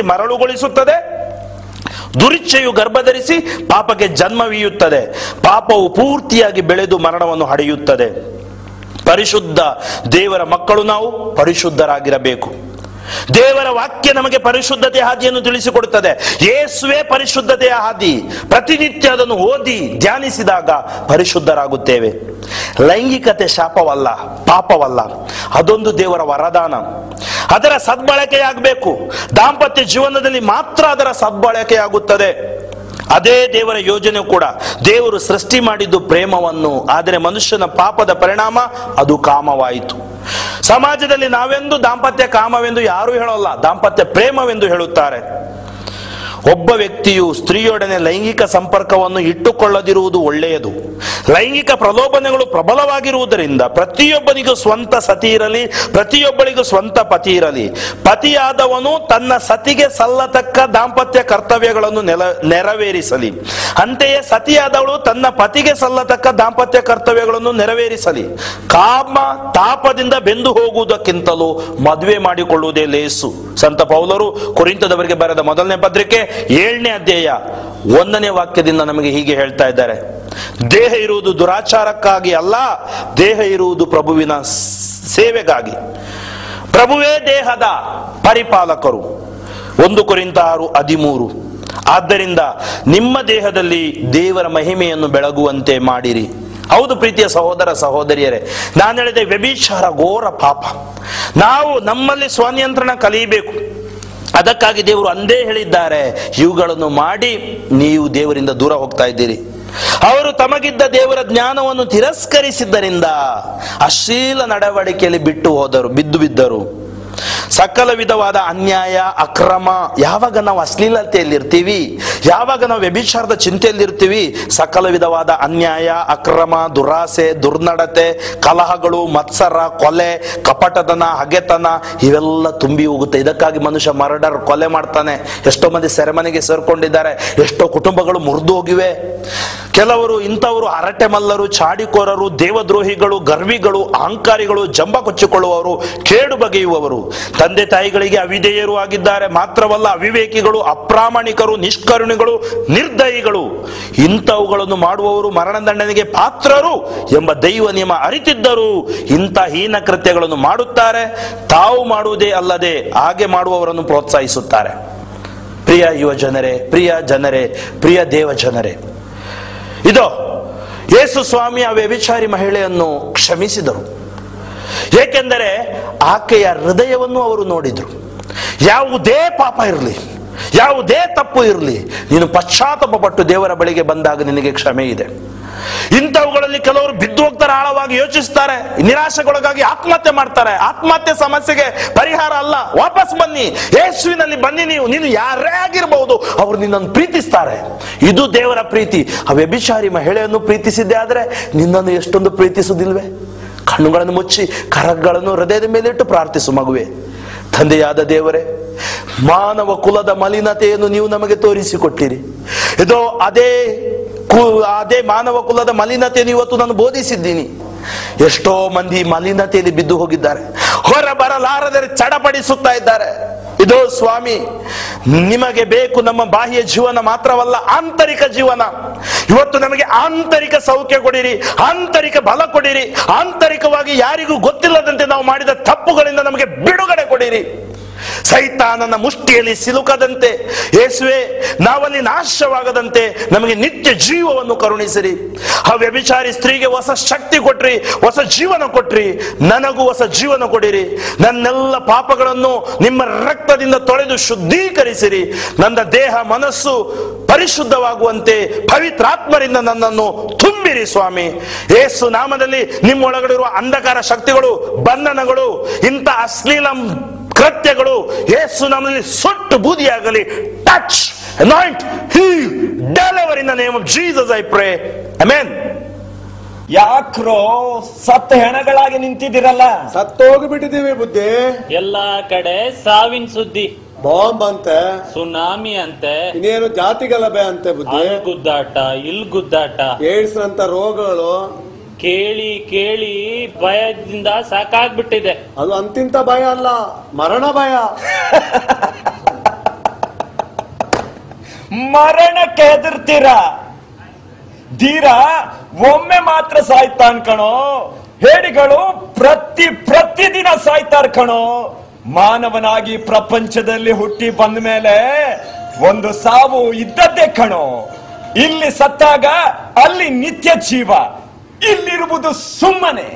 ಮರಳುಗೊಳಿಸುತ್ತದೆ. ದುರಿಚ್ಛೆಯು ಗರ್ಭಧರಿಸಿ ಪಾಪಕ್ಕೆ ಜನ್ಮವೀಯುತ್ತದೆ. ಪಾಪವು ಪೂರ್ತಿಯಾಗಿ ಬೆಳೆದು ಮರಣವನ್ನು ಹಡೆಯುತ್ತದೆ. ಪರಿಶುದ್ಧ ದೇವರ ಮಕ್ಕಳು ನಾವು ಪರಿಶುದ್ಧರಾಗಿರಬೇಕು. ದೇವರ ವಾಕ್ಯ ನಮಗೆ ಪರಿಶುದ್ಧತೆಯ ಹಾದಿಯನ್ನು ತಿಳಿಸಿಕೊಡುತ್ತದೆ. ಯೇಸುವೇ ಪರಿಶುದ್ಧತೆಯ ಹಾದಿ. ಪ್ರತಿನಿತ್ಯ ಅದನ್ನು ಓದಿ ಧ್ಯಾನಿಸಿದಾಗ ಪರಿಶುದ್ಧರಾಗುತ್ತೇವೆ. ಲೈಂಗಿಕತೆ ಶಾಪವಲ್ಲ, ಪಾಪವಲ್ಲ, ಅದೊಂದು ದೇವರ ವರದಾನ. ಅದರ ಸದ್ಬಳಕೆಯಾಗಬೇಕು. ದಾಂಪತ್ಯ ಜೀವನದಲ್ಲಿ ಮಾತ್ರ ಅದರ ಸದ್ಬಳಕೆಯಾಗುತ್ತದೆ. ಅದೇ ದೇವರ ಯೋಜನೆ ಕೂಡ. ದೇವರು ಸೃಷ್ಟಿ ಮಾಡಿದ್ದು ಪ್ರೇಮವನ್ನು, ಆದರೆ ಮನುಷ್ಯನ ಪಾಪದ ಪರಿಣಾಮ ಅದು ಕಾಮವಾಯಿತು. ಸಮಾಜದಲ್ಲಿ ನಾವೆಂದು ದಾಂಪತ್ಯ ಕಾಮವೆಂದು ಯಾರೂ ಹೇಳೋಲ್ಲ, ದಾಂಪತ್ಯ ಪ್ರೇಮವೆಂದು ಹೇಳುತ್ತಾರೆ. ಒಬ್ಬ ವ್ಯಕ್ತಿಯು ಸ್ತ್ರೀಯೊಡನೆ ಲೈಂಗಿಕ ಸಂಪರ್ಕವನ್ನು ಇಟ್ಟುಕೊಳ್ಳದಿರುವುದು ಒಳ್ಳೆಯದು. ಲೈಂಗಿಕ ಪ್ರಲೋಭನೆಗಳು ಪ್ರಬಲವಾಗಿರುವುದರಿಂದ ಪ್ರತಿಯೊಬ್ಬನಿಗೂ ಸ್ವಂತ ಸತಿ ಇರಲಿ, ಪ್ರತಿಯೊಬ್ಬಳಿಗೂ ಸ್ವಂತ ಪತಿ ಇರಲಿ. ಪತಿಯಾದವನು ತನ್ನ ಸತಿಗೆ ಸಲ್ಲತಕ್ಕ ದಾಂಪತ್ಯ ಕರ್ತವ್ಯಗಳನ್ನು ನೆರವೇರಿಸಲಿ. ಅಂತೆಯೇ ಸತಿಯಾದವಳು ತನ್ನ ಪತಿಗೆ ಸಲ್ಲತಕ್ಕ ದಾಂಪತ್ಯ ಕರ್ತವ್ಯಗಳನ್ನು ನೆರವೇರಿಸಲಿ. ಕಾಮ ತಾಪದಿಂದ ಬೆಂದು ಹೋಗುವುದಕ್ಕಿಂತಲೂ ಮದುವೆ ಮಾಡಿಕೊಳ್ಳುವುದೇ ಲೇಸು. ಸಂತ ಪೌಲರು ಕೊರಿಂಥದವರಿಗೆ ಬರೆದ ಮೊದಲನೇ ಪತ್ರಿಕೆ 7ನೇ ಅಧ್ಯಾಯ 1ನೇ ವಾಕ್ಯದಿಂದ ನಮಗೆ ಹೀಗೆ ಹೇಳ್ತಾ ಇದ್ದಾರೆ: ದೇಹ ಇರುವುದು ದುರಾಚಾರಕ್ಕಾಗಿ ಅಲ್ಲ, ದೇಹ ಇರುವುದು ಪ್ರಭುವಿನ ಸೇವೆಗಾಗಿ. ಪ್ರಭುವೇ ದೇಹದ ಪರಿಪಾಲಕರು. 1 ಕೊರಿಂಥ 6:13. ಆದ್ದರಿಂದ ನಿಮ್ಮ ದೇಹದಲ್ಲಿ ದೇವರ ಮಹಿಮೆಯನ್ನು ಬೆಳಗುವಂತೆ ಮಾಡಿರಿ. ಹೌದು ಪ್ರೀತಿಯ ಸಹೋದರ ಸಹೋದರಿಯರೇ, ನಾನು ಹೇಳಿದೆ ವ್ಯಭಿಚಾರ ಘೋರ ಪಾಪ. ನಾವು ನಮ್ಮಲ್ಲಿ ಸ್ವನಿಯಂತ್ರಣ ಕಲಿಯಬೇಕು. ಅದಕ್ಕಾಗಿ ದೇವರು ಅಂದೇ ಹೇಳಿದ್ದಾರೆ, ಇವುಗಳನ್ನು ಮಾಡಿ ನೀವು ದೇವರಿಂದ ದೂರ ಹೋಗ್ತಾ ಇದ್ದೀರಿ. ಅವರು ತಮಗಿದ್ದ ದೇವರ ಜ್ಞಾನವನ್ನು ತಿರಸ್ಕರಿಸಿದ್ದರಿಂದ ಅಶ್ಲೀಲ ನಡವಳಿಕೆಯಲ್ಲಿ ಬಿದ್ದು ಬಿದ್ದರು. ಸಕಲ ವಿಧವಾದ ಅನ್ಯಾಯ, ಅಕ್ರಮ. ಯಾವಾಗ ನಾವು ಅಶ್ಲೀಲತೆಯಲ್ಲಿ ಇರ್ತೀವಿ, ಯಾವಾಗ ನಾವು ವ್ಯಭಿಚಾರದ ಚಿಂತೆಯಲ್ಲಿ ಇರ್ತೀವಿ, ಸಕಲ ವಿಧವಾದ ಅನ್ಯಾಯ, ಅಕ್ರಮ, ದುರಾಸೆ, ದುರ್ನಡತೆ, ಕಲಹಗಳು, ಮತ್ಸರ, ಕೊಲೆ, ಕಪಟತನ, ಹಗೆತನ ಇವೆಲ್ಲ ತುಂಬಿ ಹೋಗುತ್ತೆ. ಇದಕ್ಕಾಗಿ ಮನುಷ್ಯ ಮರ್ಡರ್, ಕೊಲೆ ಮಾಡ್ತಾನೆ. ಎಷ್ಟೋ ಮಂದಿ ಸೆರೆಮನೆಗೆ ಸೇರ್ಕೊಂಡಿದ್ದಾರೆ. ಎಷ್ಟೋ ಕುಟುಂಬಗಳು ಮುರಿದು ಹೋಗಿವೆ. ಕೆಲವರು ಇಂಥವರು ಹರಟೆ ಮಲ್ಲರು, ಚಾಡಿಕೋರರು, ದೇವದ್ರೋಹಿಗಳು, ಗರ್ವಿಗಳು, ಅಹಂಕಾರಿಗಳು, ಜಂಬ ಕೊಚ್ಚಿಕೊಳ್ಳುವವರು, ಕೇಡು ಬಗೆಯುವವರು, ತಂದೆ ತಾಯಿಗಳಿಗೆ ಅವಿಧೇಯರು ಆಗಿದ್ದಾರೆ. ಮಾತ್ರವಲ್ಲ, ಅವಿವೇಕಿಗಳು, ಅಪ್ರಾಮಾಣಿಕರು, ನಿಷ್ಕರುಣಿಗಳು, ನಿರ್ದಯಿಗಳು. ಇಂಥವುಗಳನ್ನು ಮಾಡುವವರು ಮರಣದಂಡನೆಗೆ ಪಾತ್ರರು ಎಂಬ ದೈವ ನಿಯಮ ಅರಿತಿದ್ದರು ಇಂಥ ಹೀನ ಕೃತ್ಯಗಳನ್ನು ಮಾಡುತ್ತಾರೆ. ತಾವು ಮಾಡುವುದೇ ಅಲ್ಲದೆ ಹಾಗೆ ಮಾಡುವವರನ್ನು ಪ್ರೋತ್ಸಾಹಿಸುತ್ತಾರೆ. ಪ್ರಿಯ ಯುವ ಜನರೇ, ಪ್ರಿಯ ಜನರೇ, ಪ್ರಿಯ ದೇವ ಜನರೇ, ಇದು ಯೇಸು ಸ್ವಾಮಿ ಆ ವ್ಯಭಿಚಾರಿ ಮಹಿಳೆಯನ್ನು ಕ್ಷಮಿಸಿದರು. ಏಕೆಂದರೆ ಆಕೆಯ ಹೃದಯವನ್ನು ಅವರು ನೋಡಿದ್ರು. ಯಾವುದೇ ಪಾಪ ಇರಲಿ, ಯಾವುದೇ ತಪ್ಪು ಇರಲಿ, ನೀನು ಪಶ್ಚಾತ್ತಾಪ ಪಟ್ಟು ದೇವರ ಬಳಿಗೆ ಬಂದಾಗ ನಿನಗೆ ಕ್ಷಮೆ ಇದೆ. ಇಂಥವುಗಳಲ್ಲಿ ಕೆಲವರು ಬಿದ್ದು ಹೋಗ್ತಾರೆ, ಆಳವಾಗಿ ಯೋಚಿಸ್ತಾರೆ, ನಿರಾಶೆಗೊಳಗಾಗಿ ಆತ್ಮಹತ್ಯೆ ಮಾಡ್ತಾರೆ. ಆತ್ಮಹತ್ಯೆ ಸಮಸ್ಯೆಗೆ ಪರಿಹಾರ ಅಲ್ಲ. ವಾಪಸ್ ಬನ್ನಿ, ಯೇಸುವಿನಲ್ಲಿ ಬನ್ನಿ. ನೀನು ಯಾರೇ ಆಗಿರಬಹುದು, ಅವರು ನಿನ್ನನ್ನು ಪ್ರೀತಿಸ್ತಾರೆ. ಇದು ದೇವರ ಪ್ರೀತಿ. ಆ ವ್ಯಭಿಚಾರಿ ಮಹಿಳೆಯನ್ನು ಪ್ರೀತಿಸಿದ್ದೆ ಆದ್ರೆ ನಿನ್ನನ್ನು ಎಷ್ಟೊಂದು ಪ್ರೀತಿಸುವುದಿಲ್ವೇ? ಕಣ್ಣುಗಳನ್ನು ಮುಚ್ಚಿ ಕರಗಳನ್ನು ಹೃದಯದ ಮೇಲಿಟ್ಟು ಪ್ರಾರ್ಥಿಸು ಮಗುವೆ. ತಂದೆಯಾದ ದೇವರೇ, ಮಾನವ ಕುಲದ ಮಲಿನತೆಯನ್ನು ನೀವು ನಮಗೆ ತೋರಿಸಿಕೊಟ್ಟಿರಿ. ಇದೋ ಅದೇ ಮಾನವ ಕುಲದ ಮಲಿನತೆಯನ್ನು ಇವತ್ತು ನಾನು ಬೋಧಿಸಿದ್ದೀನಿ. ಎಷ್ಟೋ ಮಂದಿ ಮಲಿನತೆಯಲ್ಲಿ ಬಿದ್ದು ಹೋಗಿದ್ದಾರೆ, ಹೊರ ಬರಲಾರದರೆ ಚಡಪಡಿಸುತ್ತಾ ಇದ್ದಾರೆ. ಇದೋ ಸ್ವಾಮಿ, ನಿಮಗೆ ಬೇಕು ನಮ್ಮ ಬಾಹ್ಯ ಜೀವನ ಮಾತ್ರವಲ್ಲ, ಆಂತರಿಕ ಜೀವನ. ಇವತ್ತು ನಮಗೆ ಆಂತರಿಕ ಸೌಖ್ಯ ಕೊಡಿರಿ, ಆಂತರಿಕ ಬಲ ಕೊಡಿರಿ. ಆಂತರಿಕವಾಗಿ ಯಾರಿಗೂ ಗೊತ್ತಿಲ್ಲದಂತೆ ನಾವು ಮಾಡಿದ ತಪ್ಪುಗಳಿಂದ ನಮಗೆ ಬಿಡುಗಡೆ ಕೊಡಿರಿ. ಸೈತಾನನ ಮುಷ್ಟಿಯಲ್ಲಿ ಸಿಲುಕದಂತೆ ಯೇಸುವೆ, ನಾವಲ್ಲಿ ನಾಶವಾಗದಂತೆ ನಮಗೆ ನಿತ್ಯ ಜೀವವನ್ನು ಕರುಣಿಸಿರಿ. ಆ ವ್ಯಭಿಚಾರಿ ಸ್ತ್ರೀಗೆ ಹೊಸ ಶಕ್ತಿ ಕೊಟ್ರಿ, ಹೊಸ ಜೀವನ ಕೊಟ್ರಿ. ನನಗೂ ಹೊಸ ಜೀವನ ಕೊಡಿರಿ. ನನ್ನೆಲ್ಲ ಪಾಪಗಳನ್ನು ನಿಮ್ಮ ರಕ್ತದಿಂದ ತೊಳೆದು ಶುದ್ಧೀಕರಿಸಿರಿ. ನನ್ನ ದೇಹ ಮನಸ್ಸು ಪರಿಶುದ್ಧವಾಗುವಂತೆ ಪವಿತ್ರಾತ್ಮರಿಂದ ನನ್ನನ್ನು ತುಂಬಿರಿ ಸ್ವಾಮಿ. ಯೇಸು ನಾಮದಲ್ಲಿ ನಿಮ್ಮೊಳಗಡೆ ಇರುವ ಅಂಧಕಾರ ಶಕ್ತಿಗಳು, ಬಂಧನಗಳು, ಇಂಥ ಅಶ್ಲೀಲ ಕೃತ್ಯಗಳು ಯೇಸು ನಮ್ಮಲ್ಲಿ ಸುಟ್ಟು ಬೂದಿಯಾಗಲಿ. Touch, anoint, heal, deliver in the name of Jesus I pray. Amen. ಯಾಕ್ರೋ ಸತ್ತ ಹೆಣಗಳಾಗಿ ನಿಂತಿದ್ದೀರಲ್ಲ? ಸತ್ತೋಗ್ಬಿಟ್ಟಿದೀವಿ ಬುದ್ಧಿ. ಎಲ್ಲಾ ಕಡೆ ಸಾವಿನ ಸುದ್ದಿ, ಬಾಂಬ್ ಅಂತೆ, ಸುನಾಮಿ ಅಂತೆ, ಇನ್ನೇನು ಜಾತಿ ಗಲಭೆ ಅಂತೆ ಬುದ್ಧಿ. ಅಲ್ಲಿ ಗುದ್ದಾಟ, ಇಲ್ಲಿ ಗುದ್ದಾಟ, ಏಡ್ಸ್ ಅಂತ ರೋಗಗಳು. ಕೇಳಿ ಕೇಳಿ ಭಯದಿಂದ ಸಾಕಾಗ್ಬಿಟ್ಟಿದೆ. ಅದು ಅಂತಿಂತ ಭಯ ಅಲ್ಲ, ಮರಣ ಭಯ. ಮರಣಕ್ಕೆ ಹೆದರ್ತೀರಾ? ಧೀರ ಒಮ್ಮೆ ಮಾತ್ರ ಸಾಯ್ತಾನ್ ಕಣೋ. ಹೇಡಿಗಳು ಪ್ರತಿದಿನ ಸಾಯ್ತಾರ ಕಣೋ. ಮಾನವನಾಗಿ ಪ್ರಪಂಚದಲ್ಲಿ ಹುಟ್ಟಿ ಬಂದ ಮೇಲೆ ಒಂದು ಸಾವು ಇದ್ದದ್ದೇ ಕಣೋ. ಇಲ್ಲಿ ಸತ್ತಾಗ ಅಲ್ಲಿ ನಿತ್ಯ ಜೀವ. ಇಲ್ಲಿರುವುದು ಸುಮ್ಮನೆ,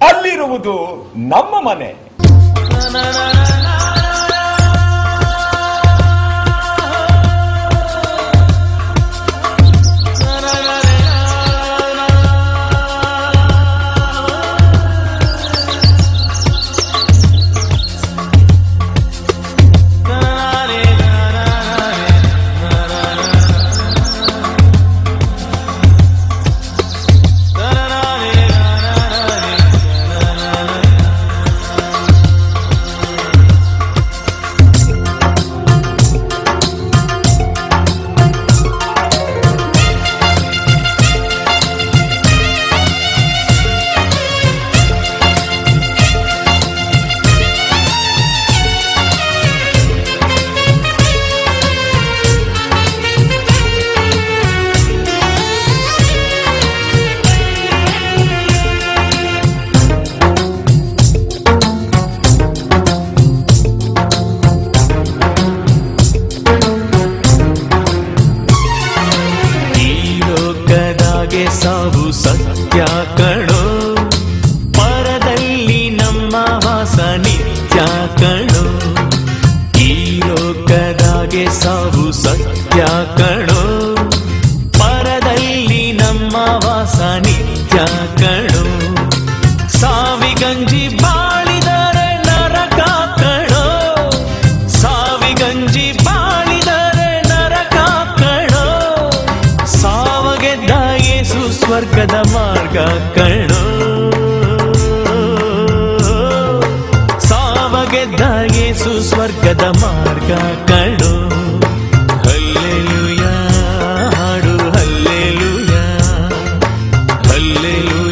ಅಲ್ಲಿರುವುದು ನಮ್ಮ ಮನೆ. ಸಾವು ಸತ್ಯ ಕಣೋ, ಪರದಲ್ಲಿ ನಮ್ಮ ವಾಸ ನಿತ್ಯ ಕಣೋ. ಈ ಲೋಕದಾಗೆ ಸಾವು ಸತ್ಯ ಕಣೋ, ಪರದಲ್ಲಿ ನಮ್ಮ ವಾಸ ನಿತ್ಯ ಕಣೋ. ಸಾವಿಗಂಜಿ ಬಾಳಿದರೆ ನರಕ ಕಣೋ, ಸಾವಿಗಂಜಿ ಬಾಳಿದರೆ ನರಕ ಕಣೋ. ಸಾವಗೆದ್ದ ಯೇಸು ಸ್ವರ್ಗದ ಮಾರ್ಗ ಕಣೋ, ಸಾವಗೆದ್ದ ಯೇಸು ಸ್ವರ್ಗದ ಮಾರ್ಗ ಕಣೋ. ಹಲ್ಲೆಲೂಯಾ ಹಾಡು ಹಲ್ಲೆಲೂಯಾ, ಹಲ್ಲೆಲೂಯಾ.